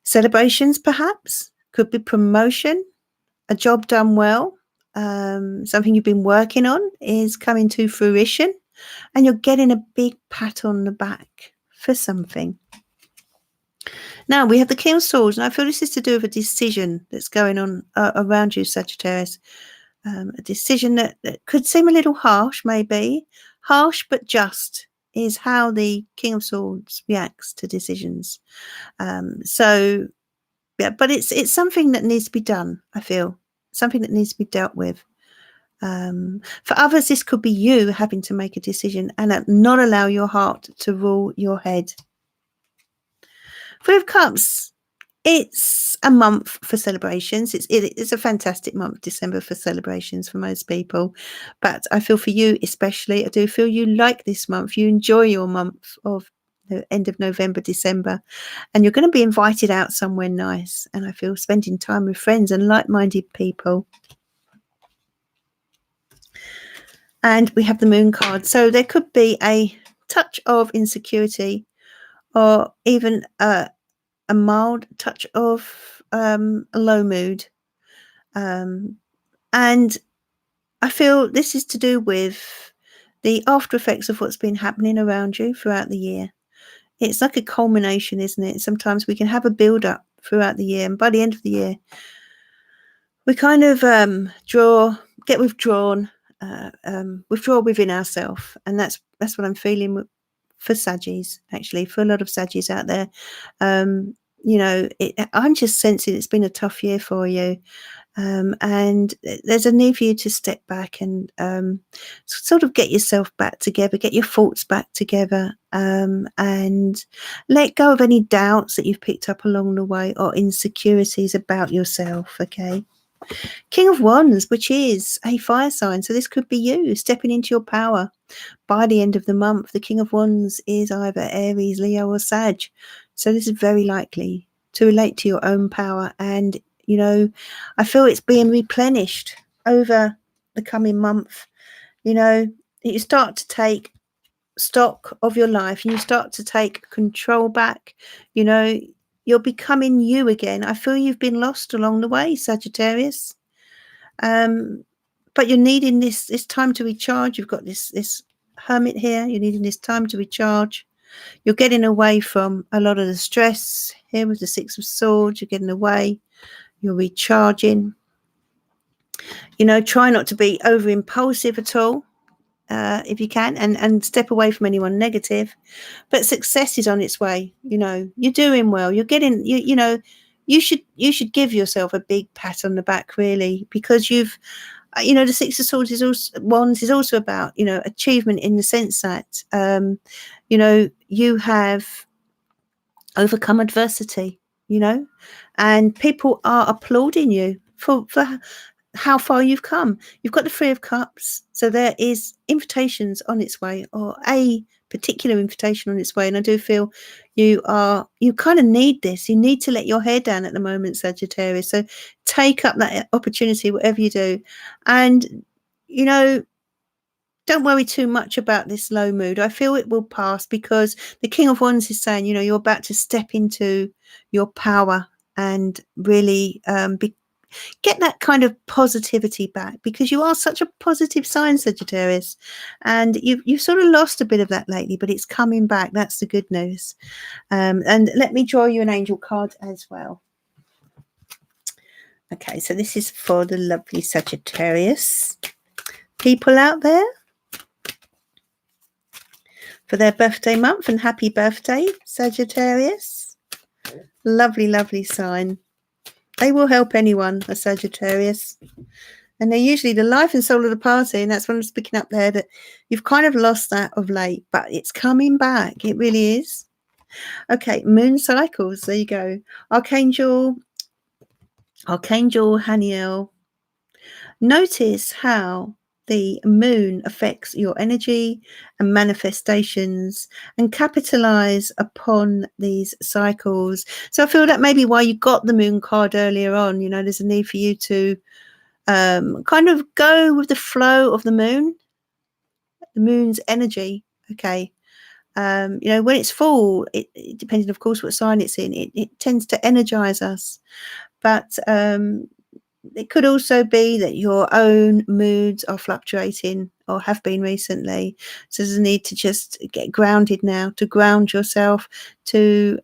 celebrations, perhaps. Could be promotion, a job done well. Something you've been working on is coming to fruition, and you're getting a big pat on the back for something. Now we have the King of Swords, and I feel this is to do with a decision that's going on around you, Sagittarius. A decision that could seem a little harsh, maybe harsh but just, is how the King of Swords reacts to decisions. So yeah, but it's something that needs to be done. I feel something that needs to be dealt with. For others, this could be you having to make a decision and not allow your heart to rule your head. 3 of Cups. It's a month for celebrations. It's a fantastic month, December, for celebrations for most people. But I feel for you especially, I do feel you like this month. You enjoy your month of the end of November, December, and you're going to be invited out somewhere nice. And I feel spending time with friends and like-minded people. And we have the Moon card. So there could be a touch of insecurity, or even a mild touch of a low mood. And I feel this is to do with the after effects of what's been happening around you throughout the year. It's like a culmination, isn't it? Sometimes we can have a build-up throughout the year, and by the end of the year, we kind of get withdrawn, withdraw within ourselves, and that's what I'm feeling for Saggies, actually, for a lot of Saggies out there. I'm just sensing it's been a tough year for you. And there's a need for you to step back and sort of get yourself back together, get your thoughts back together, and let go of any doubts that you've picked up along the way or insecurities about yourself, okay? King of Wands, which is a fire sign, so this could be you stepping into your power. By the end of the month, the King of Wands is either Aries, Leo, or Sag. So this is very likely to relate to your own power, and I feel it's being replenished over the coming month. You start to take stock of your life, and you start to take control back. You're becoming you again. I feel you've been lost along the way, Sagittarius. But you're needing this time to recharge. You've got this Hermit here. You're needing this time to recharge. You're getting away from a lot of the stress here with the 6 of Swords. You're getting away. You're recharging. Try not to be over impulsive at all, if you can, and step away from anyone negative. But success is on its way. You're doing well. You're getting, you should give yourself a big pat on the back, really, because you've, the 6 of Swords Wands is also about, achievement, in the sense that, you have overcome adversity, and people are applauding you for how far you've come. You've got the 3 of Cups, so there is invitations on its way, or a particular invitation on its way, and I do feel you kind of need this. You need to let your hair down at the moment, Sagittarius, so take up that opportunity, whatever you do, and don't worry too much about this low mood. I feel it will pass, because the King of Wands is saying, you're about to step into your power and really get that kind of positivity back, because you are such a positive sign, Sagittarius, and you've sort of lost a bit of that lately, but it's coming back. That's the good news. And let me draw you an angel card as well. Okay, so this is for the lovely Sagittarius people out there for their birthday month, and happy birthday, Sagittarius. Lovely, lovely sign. They will help anyone, a Sagittarius. And they're usually the life and soul of the party, and that's what I'm just picking up there, that you've kind of lost that of late, but it's coming back. It really is. Okay, moon cycles. There you go. Archangel Haniel. Notice how the moon affects your energy and manifestations, and capitalize upon these cycles. So I feel that maybe why you got the moon card earlier on, there's a need for you to kind of go with the flow of the moon's energy. Okay. When it's full, it depending, of course, what sign it's in, it tends to energize us. But it could also be that your own moods are fluctuating or have been recently. So there's a need to just get grounded now, to ground yourself, to,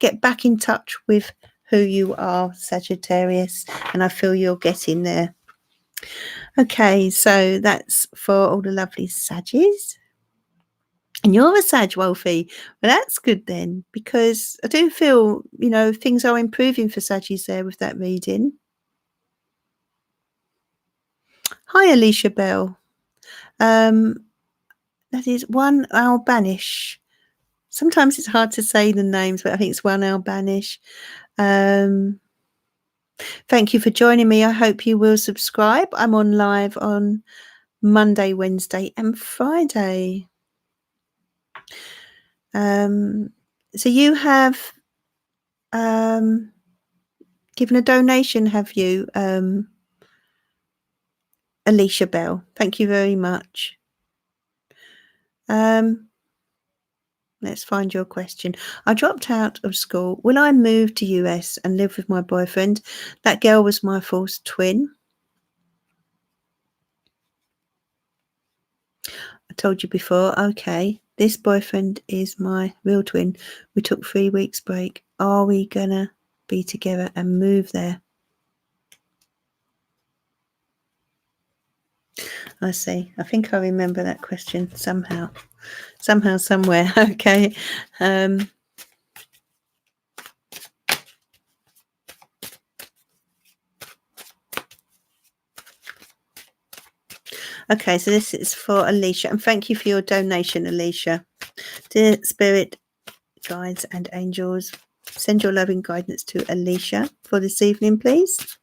get back in touch with who you are, Sagittarius. And I feel you're getting there. Okay, so that's for all the lovely Saggies. And you're a Sag, Wolfie. Well, that's good then, because I do feel, things are improving for Saggies there with that reading. Hi, Alicia Bell. That is One Albanish. Sometimes it's hard to say the names, but I think it's One Albanish. Thank you for joining me. I hope you will subscribe. I'm on live on Monday, Wednesday, and Friday. So you have given a donation, have you, Alicia Bell? Thank you very much. Let's find your question. I dropped out of school. Will I move to US and live with my boyfriend? That girl was my false twin. I told you before. Okay. This boyfriend is my real twin. We took 3 weeks break. Are we gonna be together and move there? I see. I think I remember that question somehow, somewhere. Okay. Okay, so this is for Alicia, and thank you for your donation, Alicia. Dear Spirit, guides and angels, send your loving guidance to Alicia for this evening, please.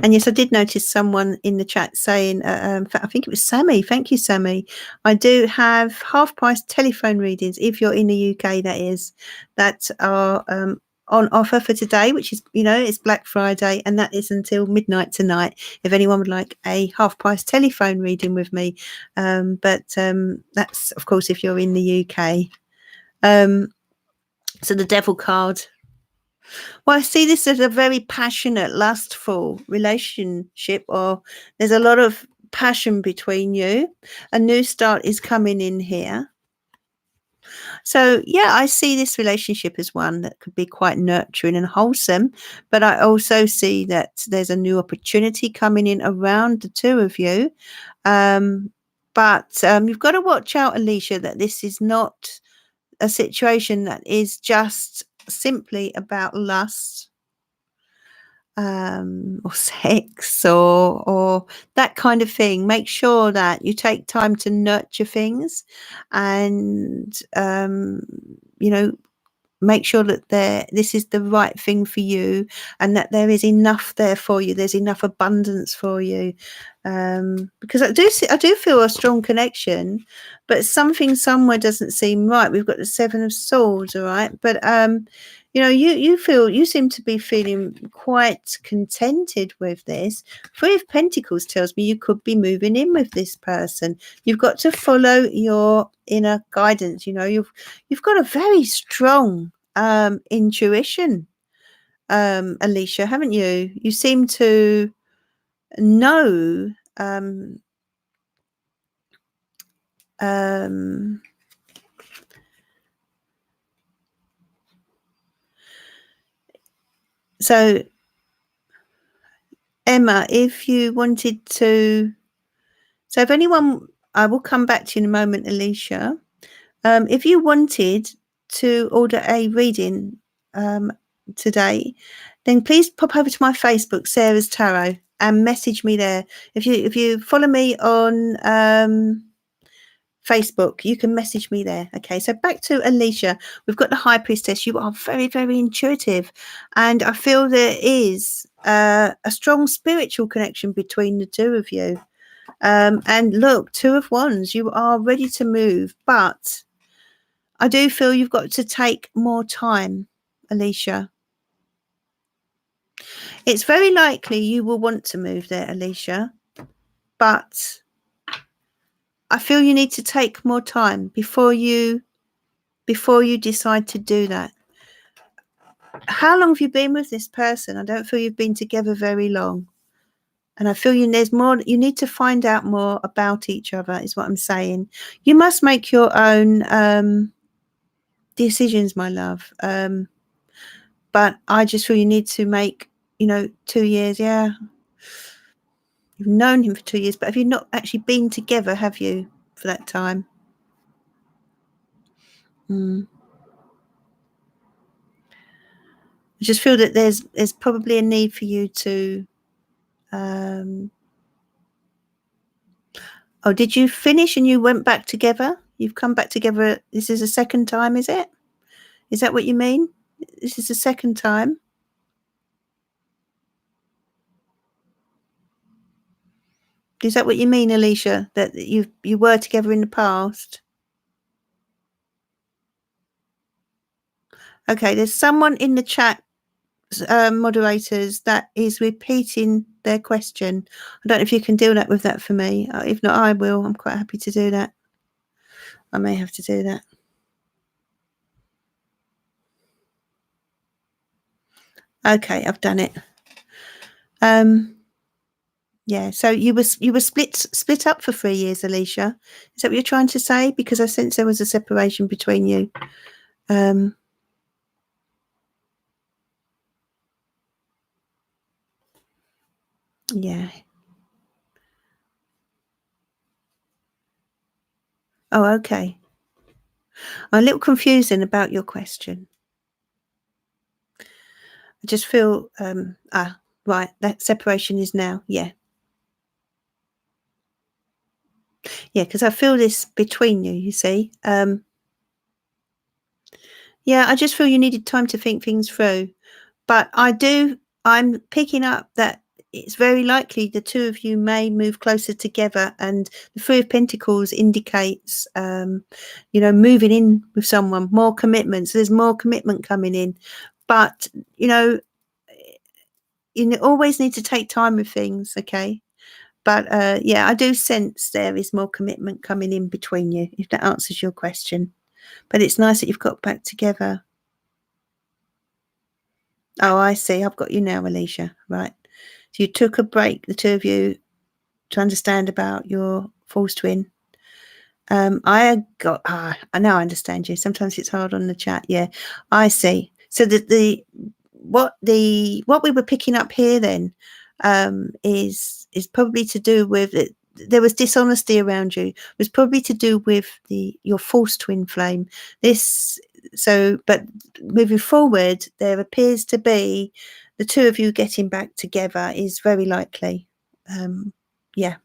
And yes, I did notice someone in the chat saying, I think it was Sammy. Thank you, Sammy. I do have half-price telephone readings, if you're in the UK, that is, that are on offer for today, which is, it's Black Friday, and that is until midnight tonight, if anyone would like a half-price telephone reading with me. But that's, of course, if you're in the UK. So the Devil card. Well, I see this as a very passionate, lustful relationship, or there's a lot of passion between you. A new start is coming in here. So, yeah, I see this relationship as one that could be quite nurturing and wholesome, but I also see that there's a new opportunity coming in around the two of you. But you've got to watch out, Alicia, that this is not a situation that is just simply about lust, or sex, or that kind of thing. Make sure that you take time to nurture things, and make sure that this is the right thing for you, and that there is enough there for you. There's enough abundance for you, because I do feel a strong connection, but something somewhere doesn't seem right. We've got the Seven of Swords, all right, but you seem to be feeling quite contented with this. Three of Pentacles tells me you could be moving in with this person. You've got to follow your inner guidance. You've got a very strong intuition, Alicia, haven't you? You seem to know so Emma, if you wanted to, so if anyone, I will come back to you in a moment, Alicia. If you wanted to order a reading today, then please pop over to my Facebook, Sarah's Tarot, and message me there. If you follow me on Facebook, you can message me there. Okay, so back to Alicia. We've got the High Priestess. You are very, very intuitive, and I feel there is a strong spiritual connection between the two of you. And look, Two of Wands, you are ready to move, but I do feel you've got to take more time, Alicia. It's very likely you will want to move there, Alicia, but I feel you need to take more time before you decide to do that. How long have you been with this person? I don't feel you've been together very long. And I feel there's more, you need to find out more about each other, is what I'm saying. You must make your own decisions, my love. But I just feel you need to make, 2 years, yeah. You've known him for 2 years, but have you not actually been together, have you, for that time? I just feel that there's probably a need for you to oh, did you finish and you went back together? You've come back together. This is the second time, is it? Is that what you mean? This is the second time? Is that what you mean, Alicia? That you were together in the past? Okay, there's someone in the chat, moderators, that is repeating their question. I don't know if you can do that with that for me. If not, I will. I'm quite happy to do that. I may have to do that. Okay, I've done it. Yeah, so you were split up for 3 years, Alicia. Is that what you're trying to say? Because I sense there was a separation between you. Yeah. Oh, okay. I'm a little confusing about your question. I just feel, right, that separation is now, yeah. Yeah, because I feel this between you, you see. Yeah, I just feel you needed time to think things through. But I'm picking up that it's very likely the two of you may move closer together, and the Three of Pentacles indicates, moving in with someone, more commitment. So there's more commitment coming in. But, you always need to take time with things, okay? But, yeah, I do sense there is more commitment coming in between you, if that answers your question. But it's nice that you've got back together. Oh, I see. I've got you now, Alicia. Right. So you took a break, the two of you, to understand about your false twin. I now I understand you. Sometimes it's hard on the chat. Yeah, I see. So what we were picking up here then is probably to do with it. There was dishonesty around you. It was probably to do with your false twin flame. But moving forward, there appears to be the two of you getting back together is very likely. Yeah.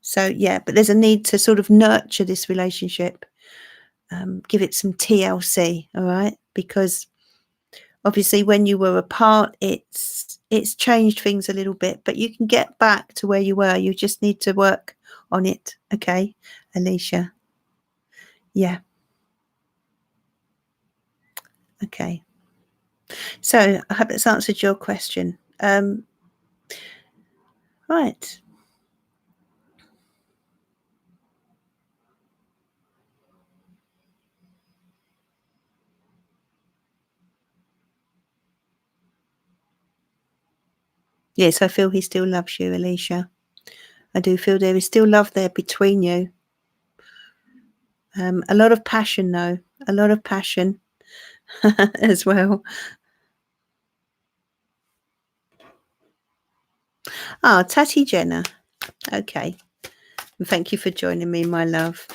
So, yeah, but there's a need to sort of nurture this relationship, give it some TLC, all right? Because obviously when you were apart, it's changed things a little bit, but you can get back to where you were. You just need to work on it, okay, Alicia? Yeah. Okay. So I hope that's answered your question. Right. Yes, I feel he still loves you, Alicia. I do feel there is still love there between you. A lot of passion, though. A lot of passion as well. Ah, Tatty Jenna. Okay. And thank you for joining me, my love.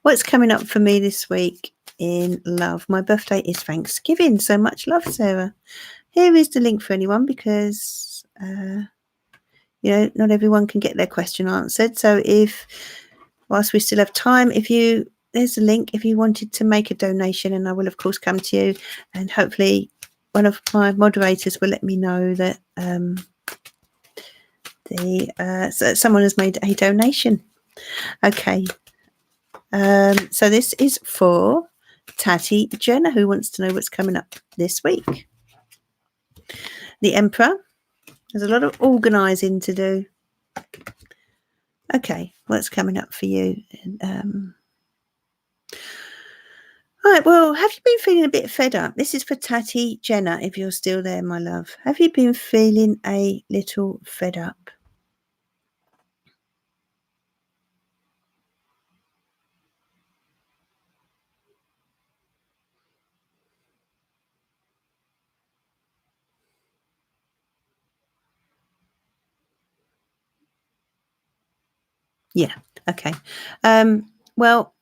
What's coming up for me this week? in love. My birthday is Thanksgiving. So much love, Sarah. Here is the link for anyone because, not everyone can get their question answered. So whilst we still have time, there's a link if you wanted to make a donation, and I will, of course, come to you. And hopefully one of my moderators will let me know that someone has made a donation. Okay. So this is for Tatty Jenna, who wants to know what's coming up this week. The Emperor. There's a lot of organising to do. Okay, what's coming up for you? All right, well, have you been feeling a bit fed up? This is for Tatty Jenna, if you're still there, my love. Have you been feeling a little fed up? Yeah, okay. Well,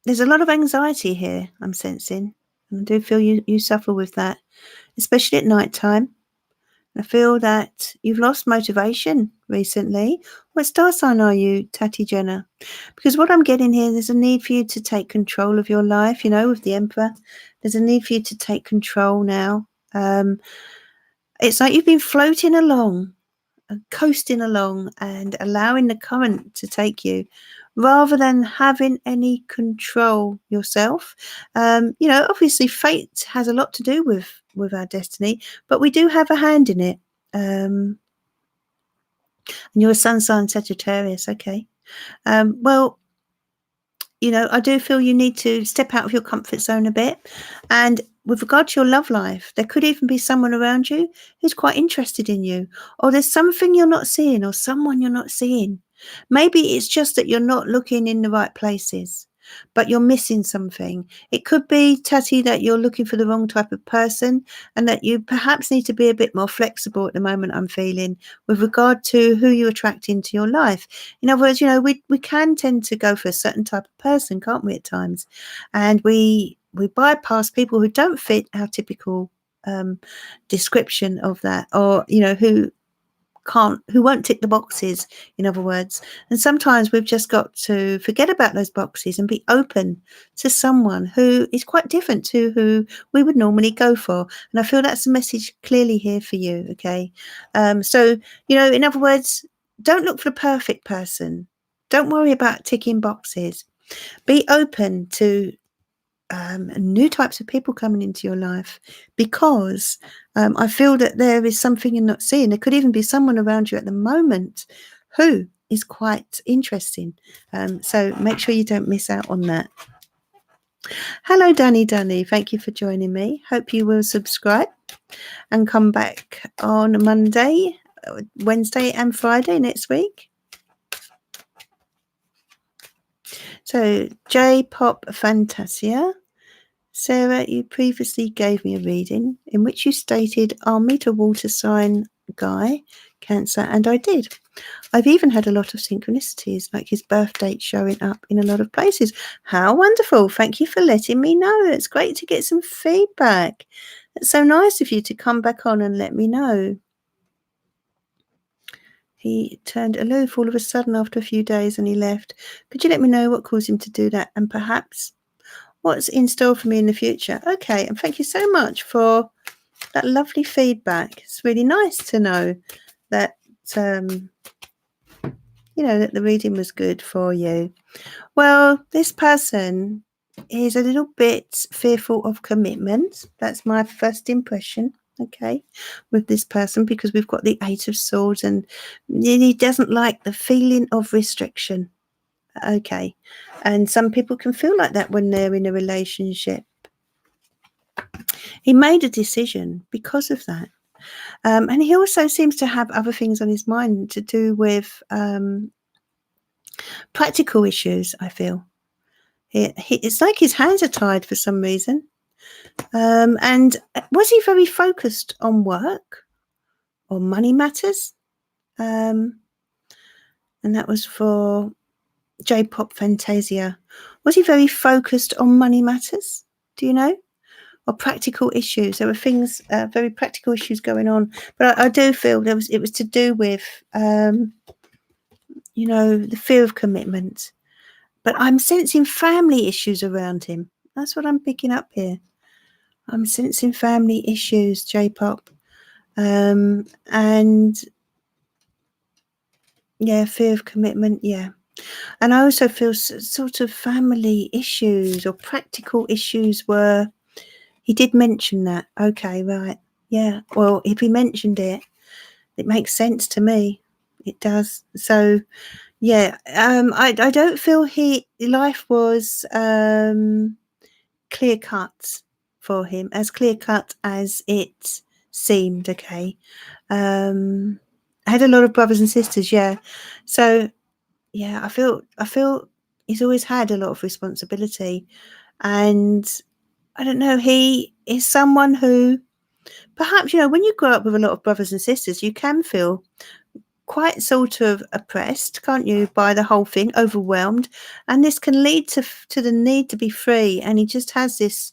there's a lot of anxiety here, I'm sensing. I do feel you suffer with that, especially at night time. I feel that you've lost motivation recently. What star sign are you, Tatty Jenna? Because what I'm getting here, there's a need for you to take control of your life, with the Emperor. There's a need for you to take control now. It's like you've been floating along, coasting along and allowing the current to take you rather than having any control yourself. Obviously fate has a lot to do with our destiny, but we do have a hand in it. And you're a sun sign Sagittarius. Okay. Well, I do feel you need to step out of your comfort zone a bit. And with regard to your love life, there could even be someone around you who's quite interested in you, or there's something you're not seeing or someone you're not seeing. Maybe it's just that you're not looking in the right places, but you're missing something. It could be, Tatty, that you're looking for the wrong type of person and that you perhaps need to be a bit more flexible at the moment, I'm feeling, with regard to who you attract into your life. In other words, we can tend to go for a certain type of person, can't we, at times? And we bypass people who don't fit our typical description of that, or, who won't tick the boxes, in other words. And sometimes we've just got to forget about those boxes and be open to someone who is quite different to who we would normally go for. And I feel that's a message clearly here for you. Okay. So, in other words, don't look for the perfect person. Don't worry about ticking boxes. Be open to new types of people coming into your life, because I feel that there is something you're not seeing. There could even be someone around you at the moment who is quite interesting. So make sure you don't miss out on that. Hello, Danny. Thank you for joining me. Hope you will subscribe and come back on Monday, Wednesday and Friday next week. So J-Pop Fantasia. Sarah, you previously gave me a reading in which you stated, I'll meet a water sign guy, Cancer, and I did. I've even had a lot of synchronicities, like his birth date showing up in a lot of places. How wonderful. Thank you for letting me know. It's great to get some feedback. It's so nice of you to come back on and let me know. He turned aloof all of a sudden after a few days and he left. Could you let me know what caused him to do that, and perhaps what's in store for me in the future? Okay, and thank you so much for that lovely feedback. It's really nice to know that that the reading was good for you. Well, this person is a little bit fearful of commitment. That's my first impression, okay, with this person, because we've got the Eight of Swords and he doesn't like the feeling of restriction. Okay, and some people can feel like that when they're in a relationship. He made a decision because of that. And he also seems to have other things on his mind to do with practical issues, I feel. It's like his hands are tied for some reason. And was he very focused on work or money matters? And that was for J-Pop Fantasia. Was he very focused on money matters? Do you know? Or practical issues? There were things, very practical issues going on. But I do feel it was to do with, the fear of commitment. But I'm sensing family issues around him. That's what I'm picking up here. I'm sensing family issues, J-pop. And yeah, fear of commitment, yeah. And I also feel sort of family issues or practical issues were, he did mention that. Okay, right. Yeah. Well, if he mentioned it, it makes sense to me. It does. So, yeah. I don't feel life was clear cut for him, as clear cut as it seemed. Okay. I had a lot of brothers and sisters. Yeah. So, yeah, I feel he's always had a lot of responsibility, and I don't know, he is someone who perhaps, when you grow up with a lot of brothers and sisters, you can feel quite sort of oppressed, can't you, by the whole thing, overwhelmed, and this can lead to the need to be free, and he just has this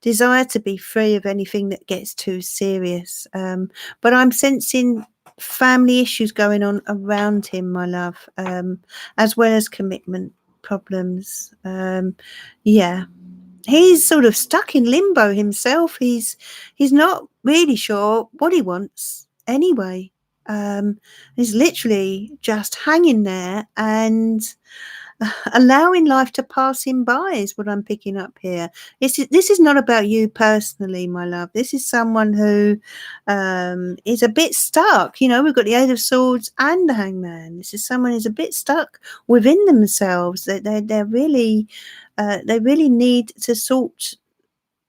desire to be free of anything that gets too serious. But I'm sensing family issues going on around him, my love, as well as commitment problems. Yeah, he's sort of stuck in limbo himself. He's not really sure what he wants anyway. He's literally just hanging there and allowing life to pass him by is what I'm picking up here. This is not about you personally, my love. This is someone who is a bit stuck. We've got the Eight of Swords and the Hangman. This is someone who's a bit stuck within themselves. They're really they really need to sort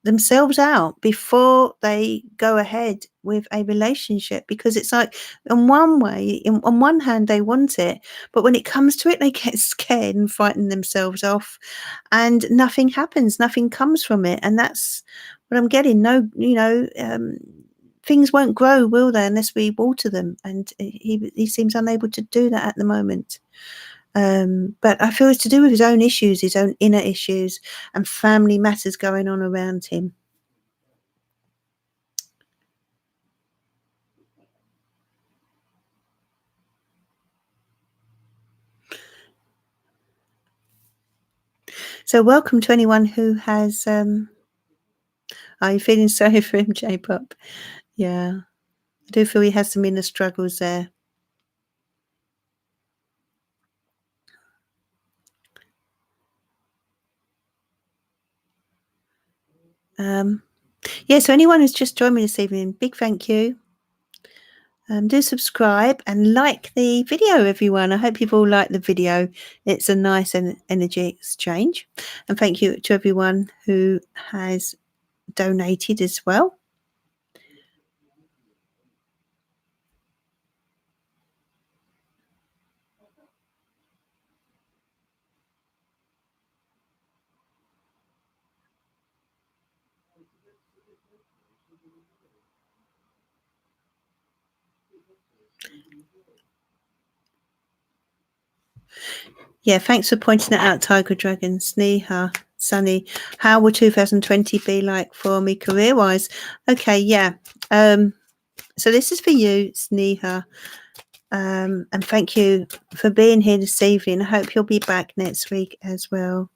themselves out before they go ahead with a relationship, because it's like, on one hand they want it, but when it comes to it they get scared and frighten themselves off, and nothing happens, nothing comes from it. And that's what I'm getting. No, things won't grow, will they, unless we water them, and he seems unable to do that at the moment. But I feel it's to do with his own issues, his own inner issues, and family matters going on around him. So welcome to anyone who has, are you feeling sorry for him, J-pop? Yeah, I do feel he has some inner struggles there. Yeah, so anyone who's just joined me this evening, big thank you. Do subscribe and like the video, everyone. I hope you've all liked the video. It's a nice energy exchange. And thank you to everyone who has donated as well. Yeah, thanks for pointing that out, Tiger Dragon, Sneha, Sunny. How will 2020 be like for me career-wise? Okay, yeah. So this is for you, Sneha. And thank you for being here this evening. I hope you'll be back next week as well.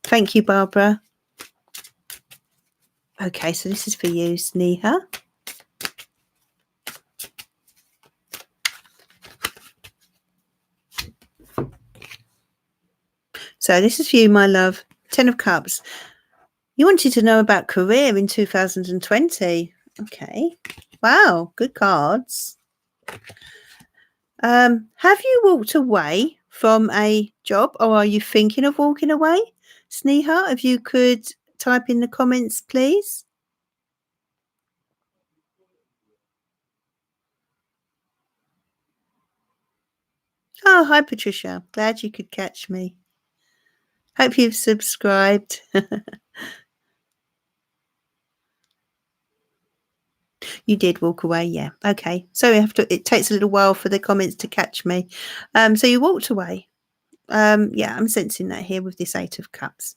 Thank you, Barbara. Okay, so this is for you, Sneha. So this is for you, my love. 10 of Cups. You wanted to know about career in 2020. Okay. Wow, good cards. Have you walked away from a job, or are you thinking of walking away? Sneha, if you could type in the comments, please. Oh, hi, Patricia. Glad you could catch me. Hope you've subscribed. You did walk away, yeah. Okay. So it takes a little while for the comments to catch me. So you walked away. Yeah, I'm sensing that here with this Eight of Cups.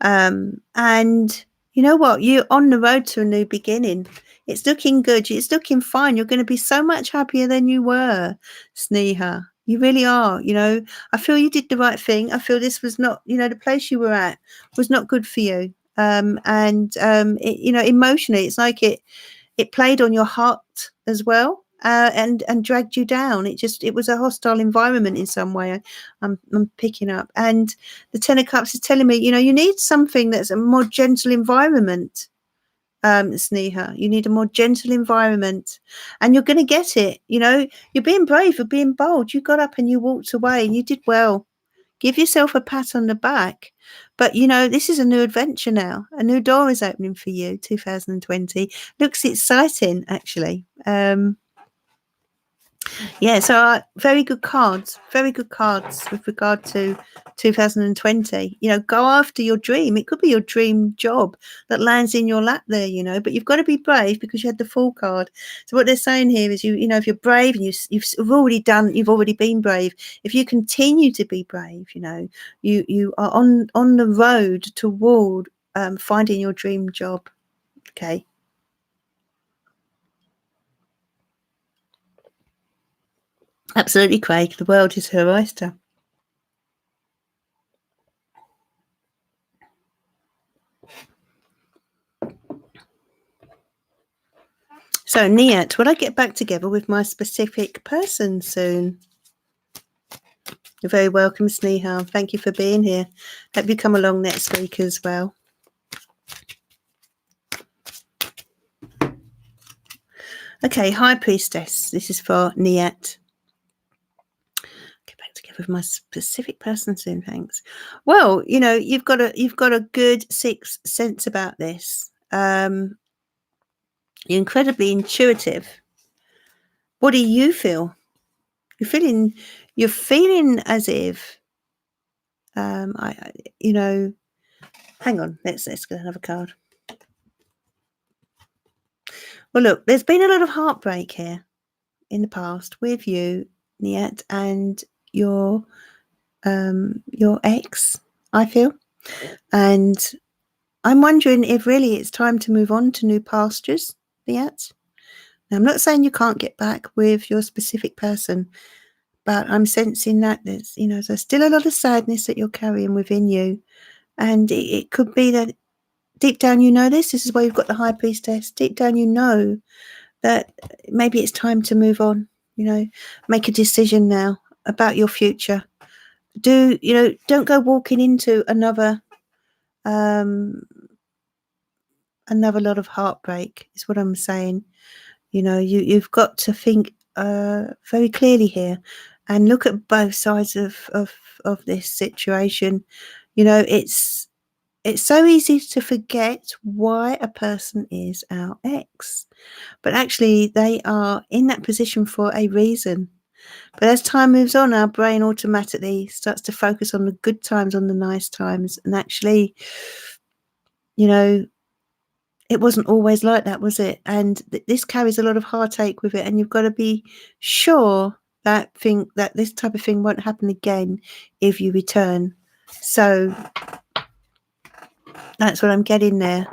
And you know what? You're on the road to a new beginning. It's looking good. It's looking fine. You're going to be so much happier than you were, Sneha. You really are. You know, I feel you did the right thing. I feel this was not, you know, the place you were at was not good for you. It, you know, emotionally, it's like it played on your heart as well, and dragged you down. It was a hostile environment in some way. I'm picking up, and the Ten of Cups is telling me, you know, you need something that's a more gentle environment. Sneha, you need a more gentle environment, and you're going to get it. You know, you're being brave, you're being bold. You got up and you walked away, and you did well. Give yourself a pat on the back. But you know, this is a new adventure now. A new door is opening for you. 2020 looks exciting, actually. Yeah, so very good cards with regard to 2020. You know, go after your dream. It could be your dream job that lands in your lap there, you know, but you've got to be brave because you had the Fool card. So what they're saying here is, you know, if you're brave and you've already been brave, if you continue to be brave, you know, you are on the road toward finding your dream job. Okay. Absolutely, Craig. The world is her oyster. So, Niet, will I get back together with my specific person soon? You're very welcome, Sneha. Thank you for being here. Hope you come along next week as well. Okay, High Priestess. This is for Niet. Get back together with my specific person soon, thanks. Well, you know, you've got a good sixth sense about this. You're incredibly intuitive. What do you feel? You're feeling as if you know, hang on, let's get another card. Well, look, there's been a lot of heartbreak here in the past with you, Niet, and your ex, I feel. And I'm wondering if really it's time to move on to new pastures, Niet. Now, I'm not saying you can't get back with your specific person, but I'm sensing that there's, you know, there's still a lot of sadness that you're carrying within you. And it could be that deep down you know this. This is why you've got the High Priestess. Deep down you know that maybe it's time to move on, you know, make a decision now about your future. Don't go walking into another lot of heartbreak is what I'm saying. You know, you've got to think very clearly here and look at both sides of this situation. You know, it's so easy to forget why a person is our ex, but actually they are in that position for a reason. But as time moves on, our brain automatically starts to focus on the good times, on the nice times. And actually, you know, it wasn't always like that, was it? And this carries a lot of heartache with it. And you've got to be sure that this type of thing won't happen again if you return. So that's what I'm getting there.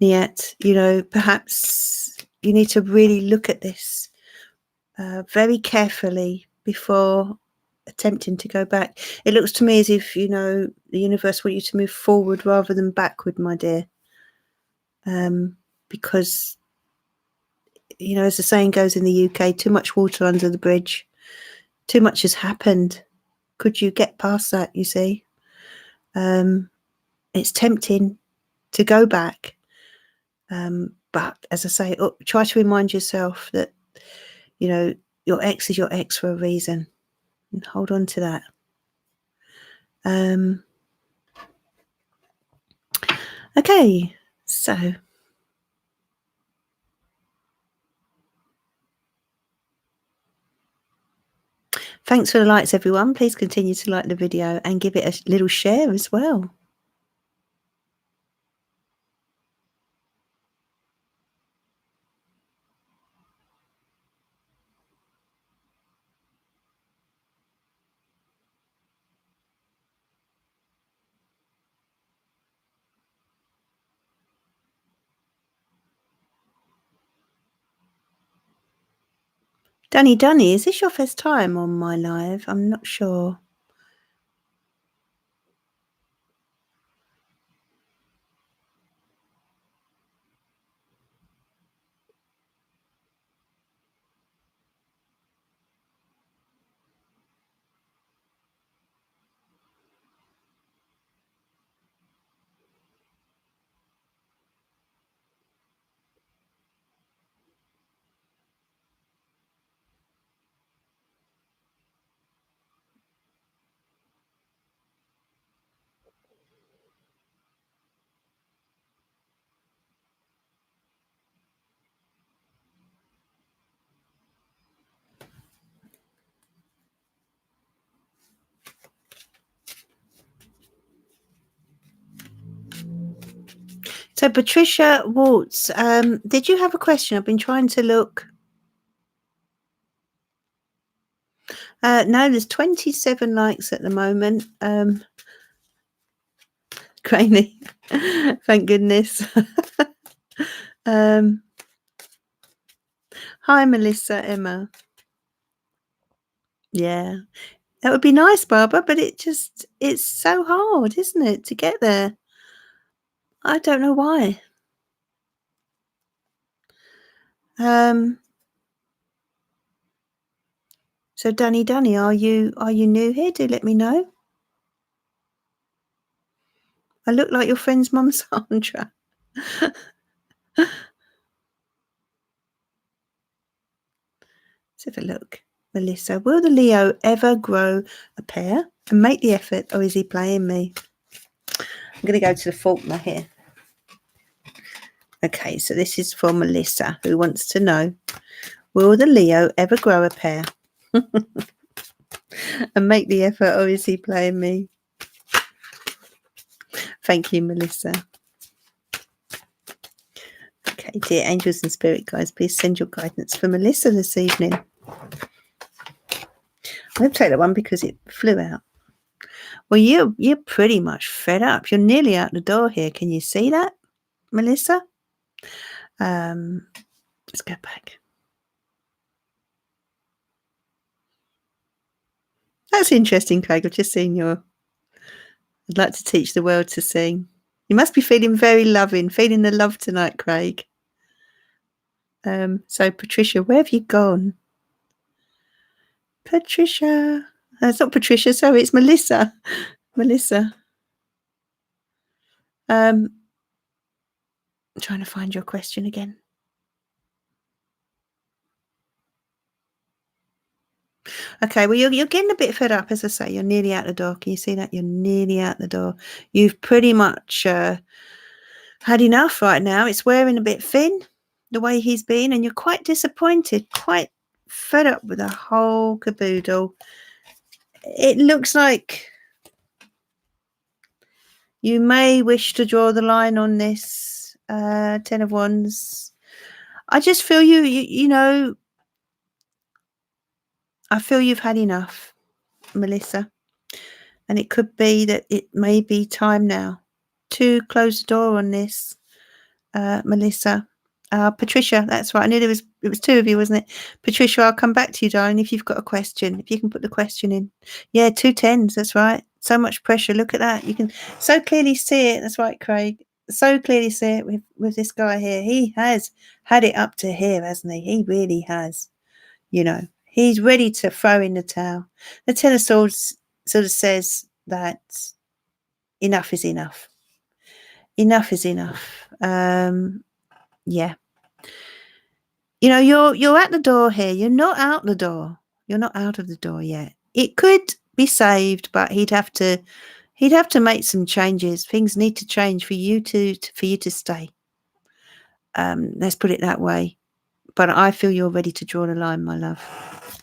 Yet, you know, perhaps you need to really look at this very carefully before attempting to go back. It looks to me as if, you know, the universe wants you to move forward rather than backward, my dear. Because, you know, as the saying goes in the UK, too much water under the bridge. Too much has happened. Could you get past that, you see? It's tempting to go back. But as I say, try to remind yourself that, you know, your ex is your ex for a reason. And hold on to that. Okay, so thanks for the likes, everyone. Please continue to like the video and give it a little share as well. Dunny, is this your first time on my live? I'm not sure. So Patricia Waltz, did you have a question? I've been trying to look. No, there's 27 likes at the moment. Craney, thank goodness. Hi, Melissa, Emma. Yeah, that would be nice, Barbara, but it's so hard, isn't it, to get there? I don't know why. So Dunny, are you new here? Do let me know. I look like your friend's mum, Sandra. Let's have a look. Melissa, will the Leo ever grow a pair and make the effort, or is he playing me? I'm going to go to the Faulkner here. Okay, so this is for Melissa, who wants to know, will the Leo ever grow a pair and make the effort, or is he playing me? Thank you, Melissa. Okay, dear angels and spirit guides, please send your guidance for Melissa this evening. I'm going to take that one because it flew out. Well, you're pretty much fed up. You're nearly out the door here. Can you see that, Melissa? Let's go back. That's interesting, Craig. I've just seen your. I'd like to teach the world to sing. You must be feeling very loving, feeling the love tonight, Craig. So Patricia, where have you gone? Patricia. It's not Patricia, sorry, it's Melissa. Melissa. I'm trying to find your question again. Okay, well, you're getting a bit fed up, as I say. You're nearly out the door. Can you see that? You're nearly out the door. You've pretty much had enough right now. It's wearing a bit thin, the way he's been, and you're quite disappointed, quite fed up with the whole caboodle. It looks like you may wish to draw the line on this 10 of Wands. I just feel you know, I feel you've had enough, Melissa. And it could be that it may be time now to close the door on this, Melissa. Patricia, that's right. I knew it was two of you, wasn't it? Patricia, I'll come back to you, darling, if you've got a question. If you can put the question in. Yeah, 2 10s, that's right. So much pressure. Look at that. You can so clearly see it. That's right, Craig. So clearly see it with this guy here. He has had it up to here, hasn't he? He really has. You know, he's ready to throw in the towel. The Ten of Swords sort of says that enough is enough. Enough is enough. Yeah. You know, you're at the door here. You're not out the door. You're not out of the door yet. It could be saved, but he'd have to make some changes. Things need to change for you to stay. Let's put it that way. But I feel you're ready to draw the line, my love.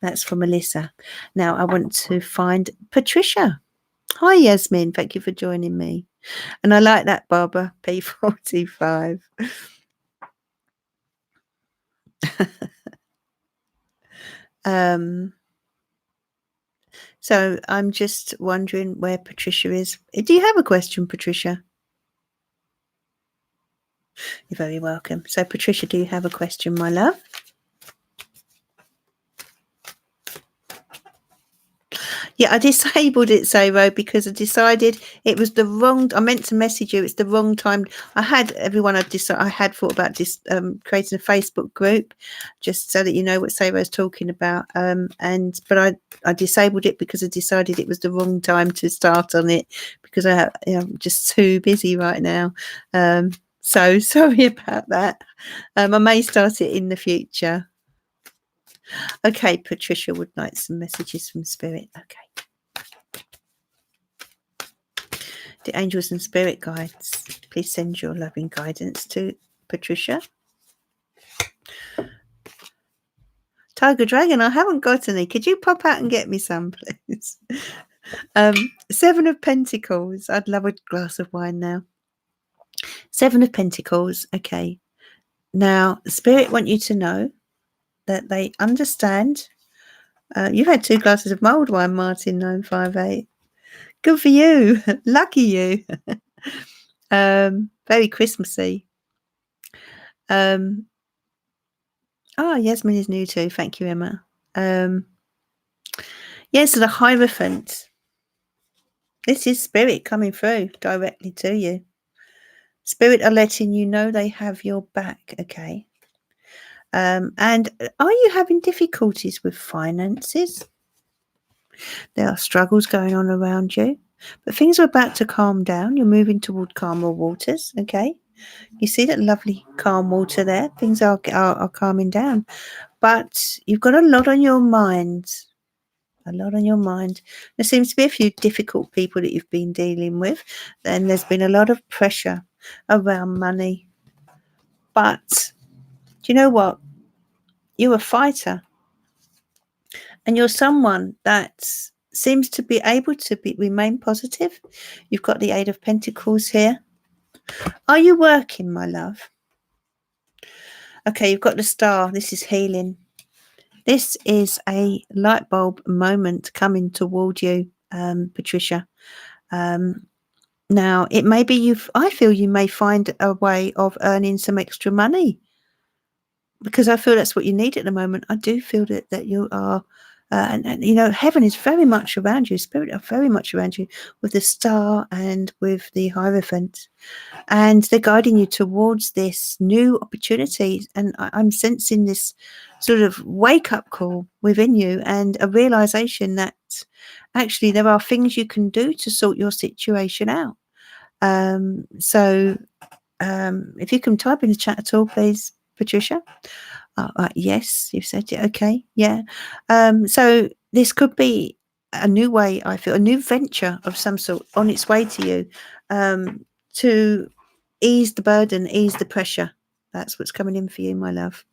That's from Melissa. Now I want to find Patricia. Hi, Yasmin. Thank you for joining me. And I like that, Barbara, P45. So I'm just wondering where Patricia is. Do you have a question, Patricia? You're very welcome. So Patricia, do you have a question, my love? Yeah, I disabled it, Zero, because I decided it was the wrong. I meant to message you. It's the wrong time. I had everyone. I had thought about creating a Facebook group, just so that you know what Zero's talking about. But I disabled it because I decided it was the wrong time to start on it because I'm just too busy right now. So sorry about that. I may start it in the future. Okay, Patricia would like some messages from Spirit. Okay. The angels and spirit guides, please send your loving guidance to Patricia. Tiger Dragon, I haven't got any. Could you pop out and get me some, please? Seven of Pentacles. I'd love a glass of wine now. Seven of Pentacles. Okay. Now, Spirit want you to know that they understand. You've had 2 glasses of mulled wine, Martin 958. Good for you. Lucky you. Very Christmassy. Yasmin is new too. Thank you, Emma. So the Hierophant. This is Spirit coming through directly to you. Spirit are letting you know they have your back, okay? And are you having difficulties with finances? There are struggles going on around you, but things are about to calm down. You're moving toward calmer waters, okay? You see that lovely calm water there? Things are calming down, but you've got a lot on your mind. A lot on your mind. There seems to be a few difficult people that you've been dealing with, and there's been a lot of pressure around money. But do you know what? You're a fighter, and you're someone that seems to be able to remain positive. You've got the Eight of Pentacles here. Are you working, my love? Okay, you've got the Star. This is healing. This is a light bulb moment coming toward you, Patricia. Now, it may be I feel you may find a way of earning some extra money, because I feel that's what you need at the moment. I do feel that you are, and you know, heaven is very much around you. Spirit are very much around you with the Star and with the Hierophant, and they're guiding you towards this new opportunity. And I'm sensing this sort of wake-up call within you and a realization that actually there are things you can do to sort your situation out. If you can type in the chat at all, please, Patricia. Yes, you've said it. Okay, yeah. So this could be a new way, I feel, a new venture of some sort on its way to you, to ease the burden, ease the pressure. That's what's coming in for you, my love.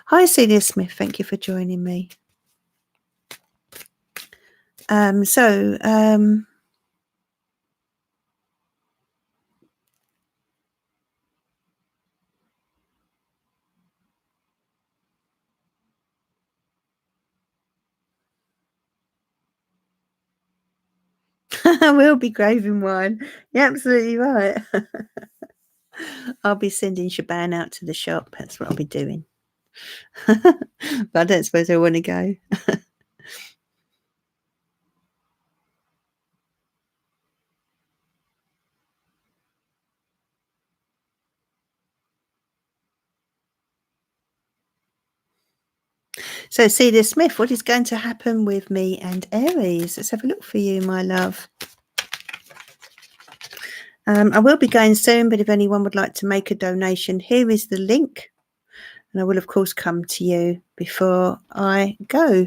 Hi, Celia Smith. Thank you for joining me. I will be craving wine. You're absolutely right. I'll be sending Shaban out to the shop. That's what I'll be doing. But I don't suppose I want to go. So, Celia Smith, what is going to happen with me and Aries? Let's have a look for you, my love. I will be going soon, but if anyone would like to make a donation, here is the link. And I will, of course, come to you before I go,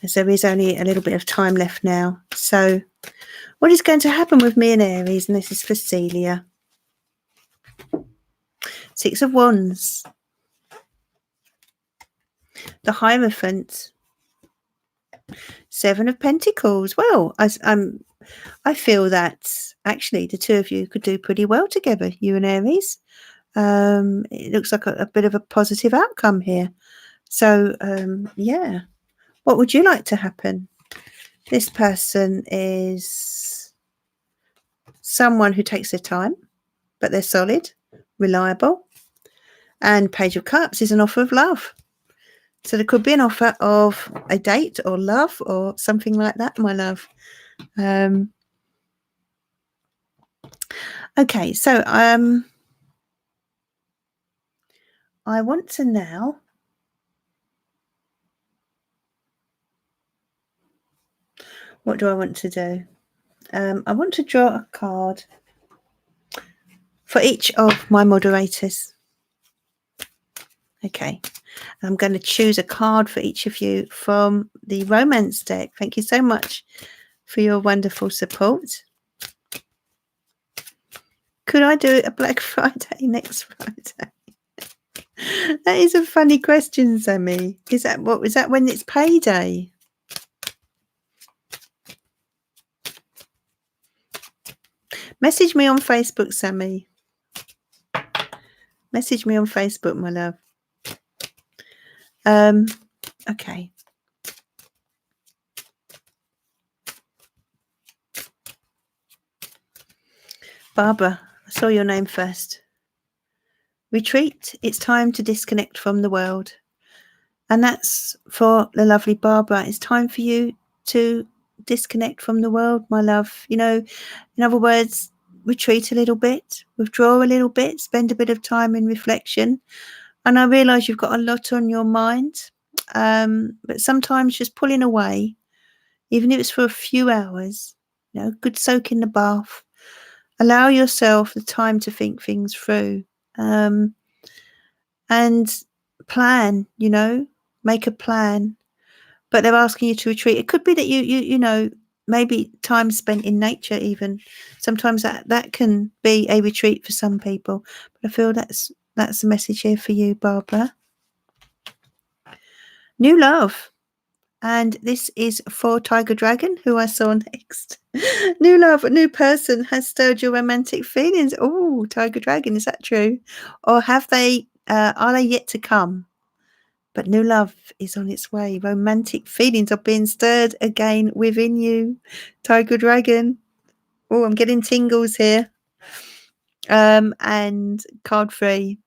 as there is only a little bit of time left now. So, what is going to happen with me and Aries? And this is for Celia. 6 of Wands. The Hierophant. 7 of Pentacles. Well, I feel that actually the two of you could do pretty well together, you and Aries. It looks like a bit of a positive outcome here. So, yeah. What would you like to happen? This person is someone who takes their time, but they're solid, reliable. And Page of Cups is an offer of love. So there could be an offer of a date or love or something like that, my love. Okay, so I want to now what do I want to do? I want to draw a card for each of my moderators. Okay, I'm going to choose a card for each of you from the romance deck. Thank you so much for your wonderful support. Could I do it a Black Friday next Friday? That is a funny question, Sammy. Is that when it's payday? Message me on Facebook, Sammy. Message me on Facebook, my love. Okay. Barbara, I saw your name first. Retreat. It's time to disconnect from the world. And that's for the lovely Barbara. It's time for you to disconnect from the world, my love. You know, in other words, retreat a little bit, withdraw a little bit, spend a bit of time in reflection. And I realise you've got a lot on your mind. But sometimes just pulling away, even if it's for a few hours, you know, good soak in the bath. Allow yourself the time to think things through. And plan, you know, make a plan. But they're asking you to retreat. It could be that you know, maybe time spent in nature even. Sometimes that can be a retreat for some people. But I feel that's the message here for you, Barbara. New love. And this is for Tiger Dragon, who I saw next. New love, a new person has stirred your romantic feelings. Oh, Tiger Dragon, is that true? Or are they yet to come? But new love is on its way. Romantic feelings are being stirred again within you, Tiger Dragon. Oh, I'm getting tingles here. And card 3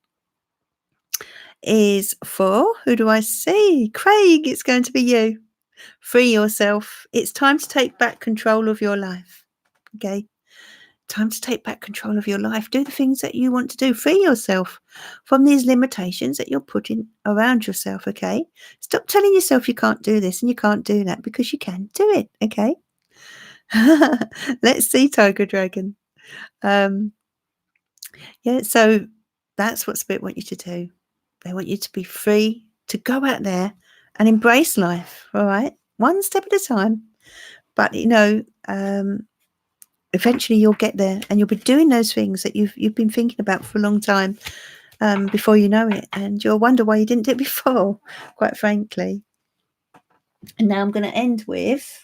is for, who do I see? Craig, it's going to be you. Free yourself. It's time to take back control of your life. Okay? Time to take back control of your life. Do the things that you want to do. Free yourself from these limitations that you're putting around yourself, okay? Stop telling yourself you can't do this and you can't do that, because you can do it, okay? Let's see, Tiger Dragon. Yeah, so that's what Spirit want you to do. They want you to be free to go out there and embrace life, all right? One step at a time. But, you know, eventually you'll get there and you'll be doing those things that you've been thinking about for a long time, before you know it. And you'll wonder why you didn't do it before, quite frankly. And now I'm going to end with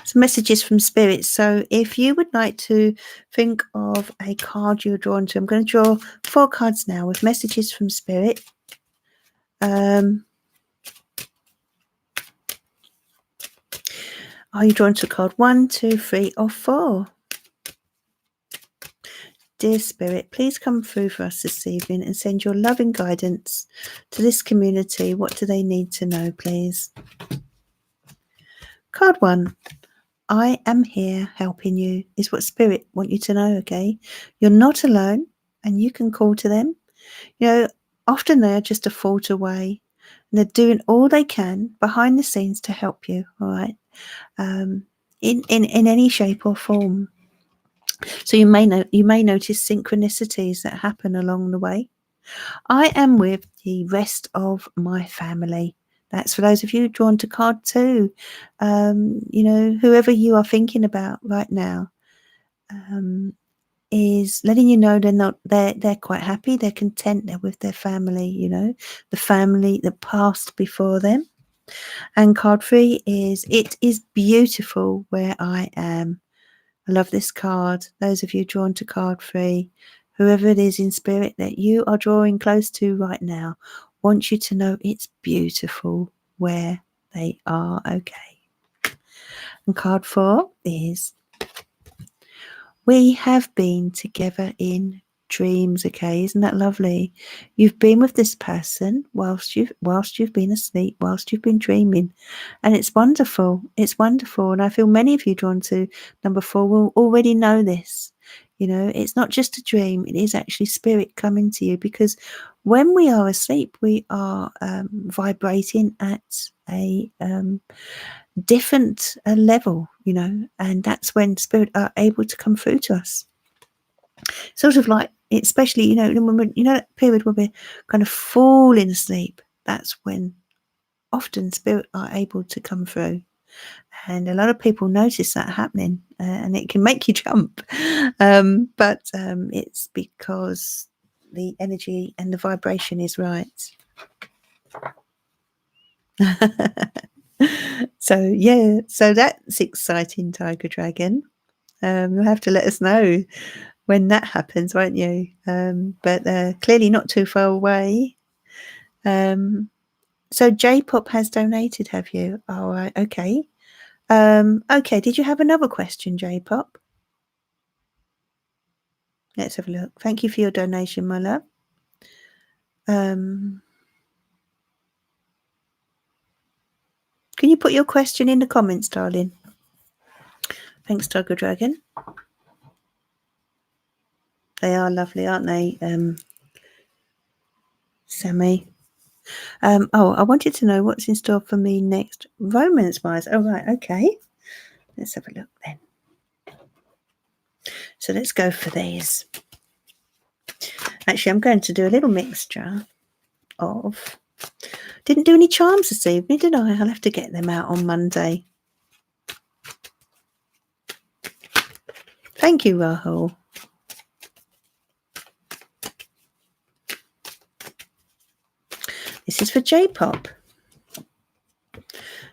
some messages from Spirit. So if you would like to think of a card you're drawn to, I'm going to draw 4 cards now with messages from Spirit. Are you drawn to card 1, 2, 3, or 4? Dear Spirit, please come through for us this evening and send your loving guidance to this community. What do they need to know, please? Card 1, I am here helping you, is what Spirit want you to know, okay? You're not alone and you can call to them. You know, often they're just a thought away and they're doing all they can behind the scenes to help you, all right? In any shape or form. So you may notice synchronicities that happen along the way. I am with the rest of my family. That's for those of you drawn to card 2. You know, whoever you are thinking about right now, is letting you know they're quite happy, they're content, they're with their family, you know, the family that passed before them. And card 3 is, it is beautiful where I am. I love this card. Those of you drawn to card 3, whoever it is in spirit that you are drawing close to right now, want you to know it's beautiful where they are, okay. And card 4 is, we have been together in dreams. Okay, isn't that lovely? You've been with this person whilst you've been asleep, whilst you've been dreaming, and it's wonderful. It's wonderful, and I feel many of you drawn to number 4 will already know this. You know, it's not just a dream; it is actually spirit coming to you, because when we are asleep, we are vibrating at a different level, you know, and that's when spirit are able to come through to us. Sort of like, especially, you know, when that period where we're kind of falling asleep, that's when often spirit are able to come through. And a lot of people notice that happening, and it can make you jump. But it's because the energy and the vibration is right. So that's exciting, Tiger Dragon. You'll have to let us know when that happens, won't you? But clearly not too far away. So J-Pop has donated, have you? All right, okay. Okay, did you have another question, J-Pop? Let's have a look. Thank you for your donation, my love. Can you put your question in the comments, darling? Thanks, Tiger Dragon. They are lovely, aren't they, Sammy? I wanted to know what's in store for me next, romance-wise. Oh, right, okay. Let's have a look then. So let's go for these. Actually, I'm going to do a little mixture of... Didn't do any charms this evening, did I? I'll have to get them out on Monday. Thank you, Rahul. This is for J-Pop.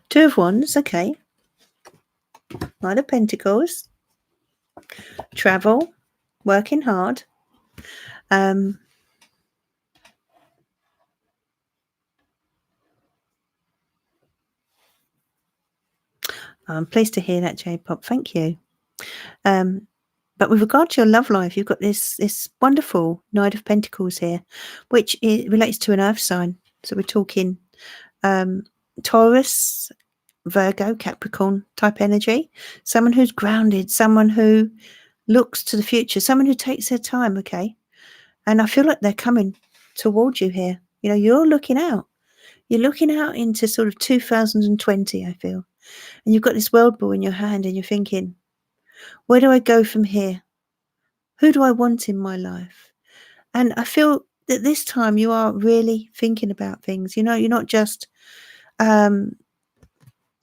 2 of Wands, okay. Knight of Pentacles. Travel. Working hard. I'm pleased to hear that, J-Pop. Thank you. But with regard to your love life, you've got this wonderful Knight of Pentacles here, which relates to an earth sign. So we're talking Taurus, Virgo, Capricorn type energy. Someone who's grounded, someone who looks to the future, someone who takes their time, okay? And I feel like they're coming towards you here. You know, you're looking out. You're looking out into sort of 2020, I feel. And you've got this world ball in your hand and you're thinking, where do I go from here? Who do I want in my life? And I feel that this time you are really thinking about things. You know, you're not just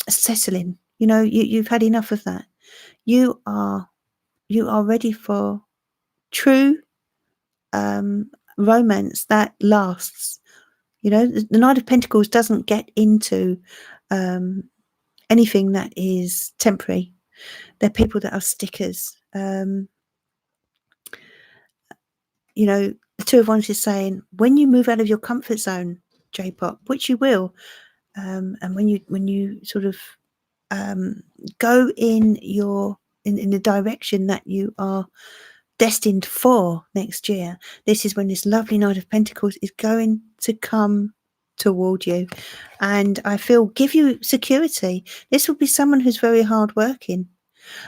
settling. You know, you've had enough of that. You are ready for true romance that lasts. You know, the Knight of Pentacles doesn't get into anything that is temporary. They're people that are stickers. You know, the 2 of Wands is saying, when you move out of your comfort zone, J-Pop, which you will, and when you sort of go in the direction that you are destined for next year, this is when this lovely Knight of Pentacles is going to come toward you, and I feel give you security. This will be someone who's very hardworking,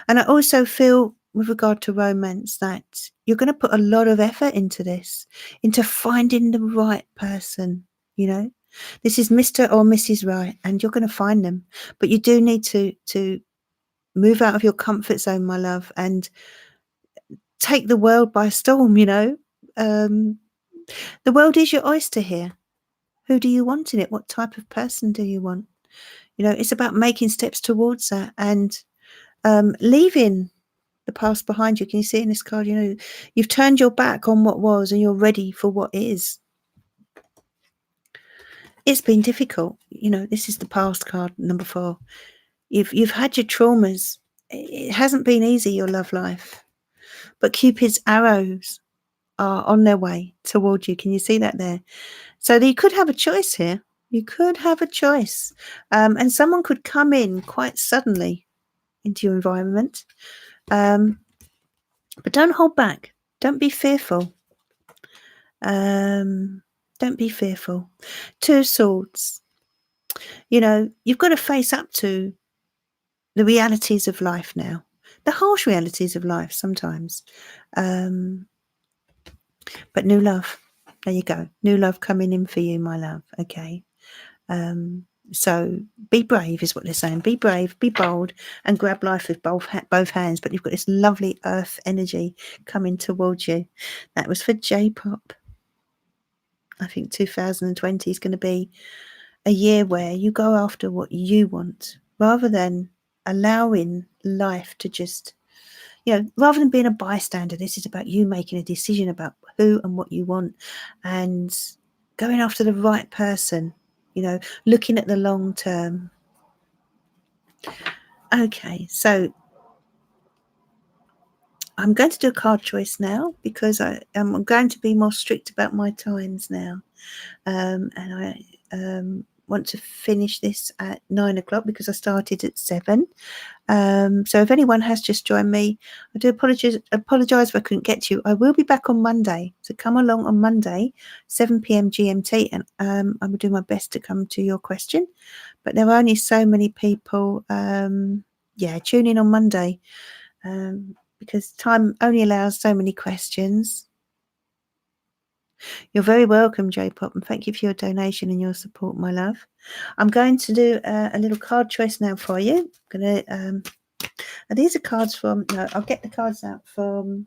and I also feel with regard to romance that you're going to put a lot of effort into this, into finding the right person. You know, this is Mr. or Mrs. Right, and you're going to find them, but you do need to move out of your comfort zone, my love, and take the world by storm. You know, the world is your oyster here. Who do you want in it? What type of person do you want? You know, it's about making steps towards that and leaving the past behind you. Can you see in this card? You know, you've turned your back on what was and you're ready for what is. It's been difficult. You know, this is the past card, number 4. You've had your traumas. It hasn't been easy, your love life. But Cupid's arrows are on their way towards you. Can you see that there? So you could have a choice here. You could have a choice. And someone could come in quite suddenly into your environment. But don't hold back. Don't be fearful. Don't be fearful. Two of Swords. You know, you've got to face up to the realities of life now, the harsh realities of life sometimes. But new love. There you go. New love coming in for you, my love. Okay. So be brave is what they're saying. Be brave, be bold, and grab life with both hands. But you've got this lovely earth energy coming towards you. That was for J-pop. I think 2020 is going to be a year where you go after what you want rather than allowing life to just, rather than being a bystander. This is about you making a decision about who and what you want and going after the right person, looking at the long term. Okay, so I'm going to do a card choice now because I'm going to be more strict about my times now. And I want to finish this at 9 o'clock because I started at 7. So if anyone has just joined me, I do apologise if I couldn't get to you. I will be back on Monday, so come along on Monday, 7 p.m. GMT, and I will do my best to come to your question. But there are only so many people, tune in on Monday because time only allows so many questions. You're very welcome, J-Pop, and thank you for your donation and your support, my love. I'm going to do a little card choice now for you. I'm going to... these are cards from... No, I'll get the cards out from...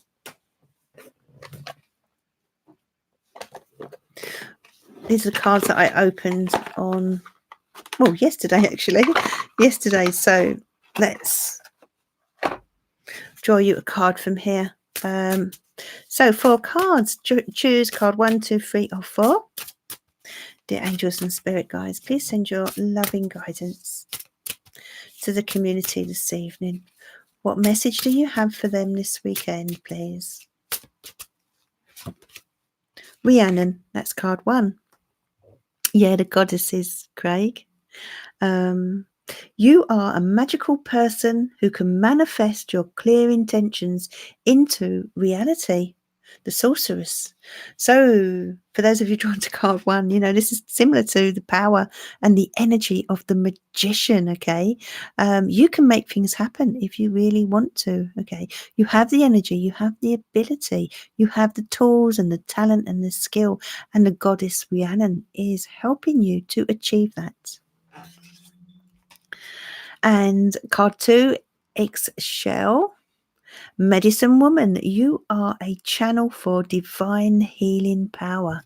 These are the cards that I opened on... Well, yesterday, actually. Yesterday. So let's draw you a card from here. So for cards, choose card 1, 2, 3, or 4. Dear angels and spirit guides, please send your loving guidance to the community this evening. What message do you have for them this weekend, please? Rhiannon, that's card 1. Yeah, the goddesses, Craig. You are a magical person who can manifest your clear intentions into reality. The sorceress. So for those of you drawn to card 1, this is similar to the power and the energy of the magician. Okay. You can make things happen if you really want to. Okay. You have the energy, you have the ability, you have the tools and the talent and the skill, and the goddess Rhiannon is helping you to achieve that. And card 2, Eggshell. Medicine woman, you are a channel for divine healing power.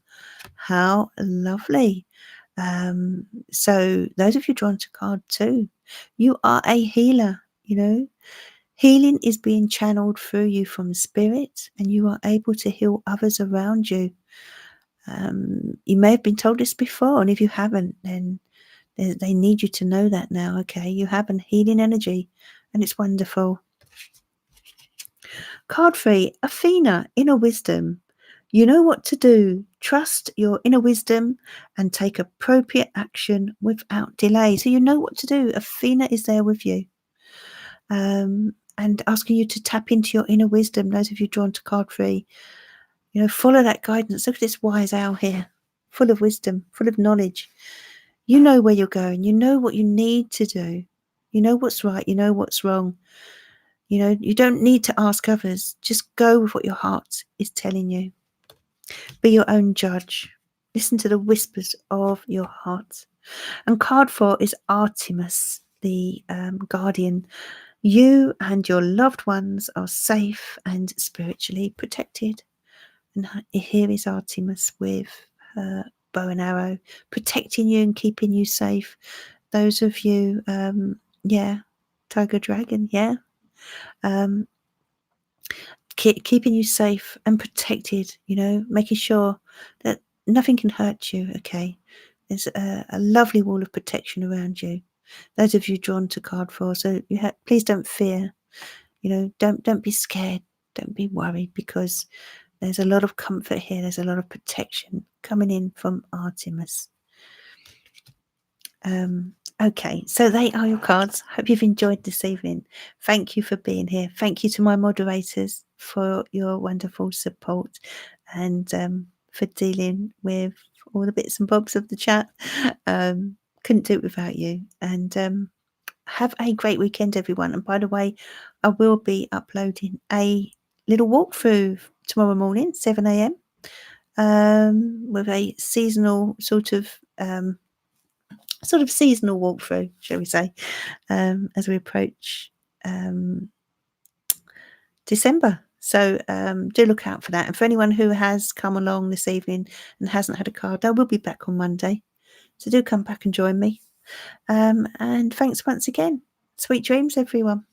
How lovely. So those of you drawn to card 2, you are a healer. Healing is being channeled through you from spirit, and you are able to heal others around you. You may have been told this before, and if you haven't, then they need you to know that now. Okay, you have a healing energy, and it's wonderful. Card 3, Athena, inner wisdom. You know what to do. Trust your inner wisdom and take appropriate action without delay. So you know what to do. Athena is there with you. And asking you to tap into your inner wisdom. Those of you drawn to card 3, follow that guidance. Look at this wise owl here, full of wisdom, full of knowledge. You know where you're going. You know what you need to do. You know what's right. You know what's wrong. You don't need to ask others. Just go with what your heart is telling you. Be your own judge. Listen to the whispers of your heart. And card 4 is Artemis, the guardian. You and your loved ones are safe and spiritually protected. And here is Artemis with her bow and arrow, protecting you and keeping you safe. Those of you, Tiger Dragon, keeping you safe and protected, making sure that nothing can hurt you. Okay, there's a lovely wall of protection around you. Those of you drawn to card 4, so please don't fear. Don't be scared. Don't be worried, because there's a lot of comfort here. There's a lot of protection coming in from Artemis. Okay, so they are your cards. Hope you've enjoyed this evening. Thank you for being here. Thank you to my moderators for your wonderful support. And for dealing with all the bits and bobs of the chat. Couldn't do it without you. And have a great weekend, everyone. And by the way, I will be uploading a little walkthrough tomorrow morning, 7 a.m. With a seasonal sort of seasonal walkthrough, shall we say, as we approach December. So do look out for that. And for anyone who has come along this evening and hasn't had a card, I will be back on Monday. So do come back and join me. And thanks once again. Sweet dreams, everyone.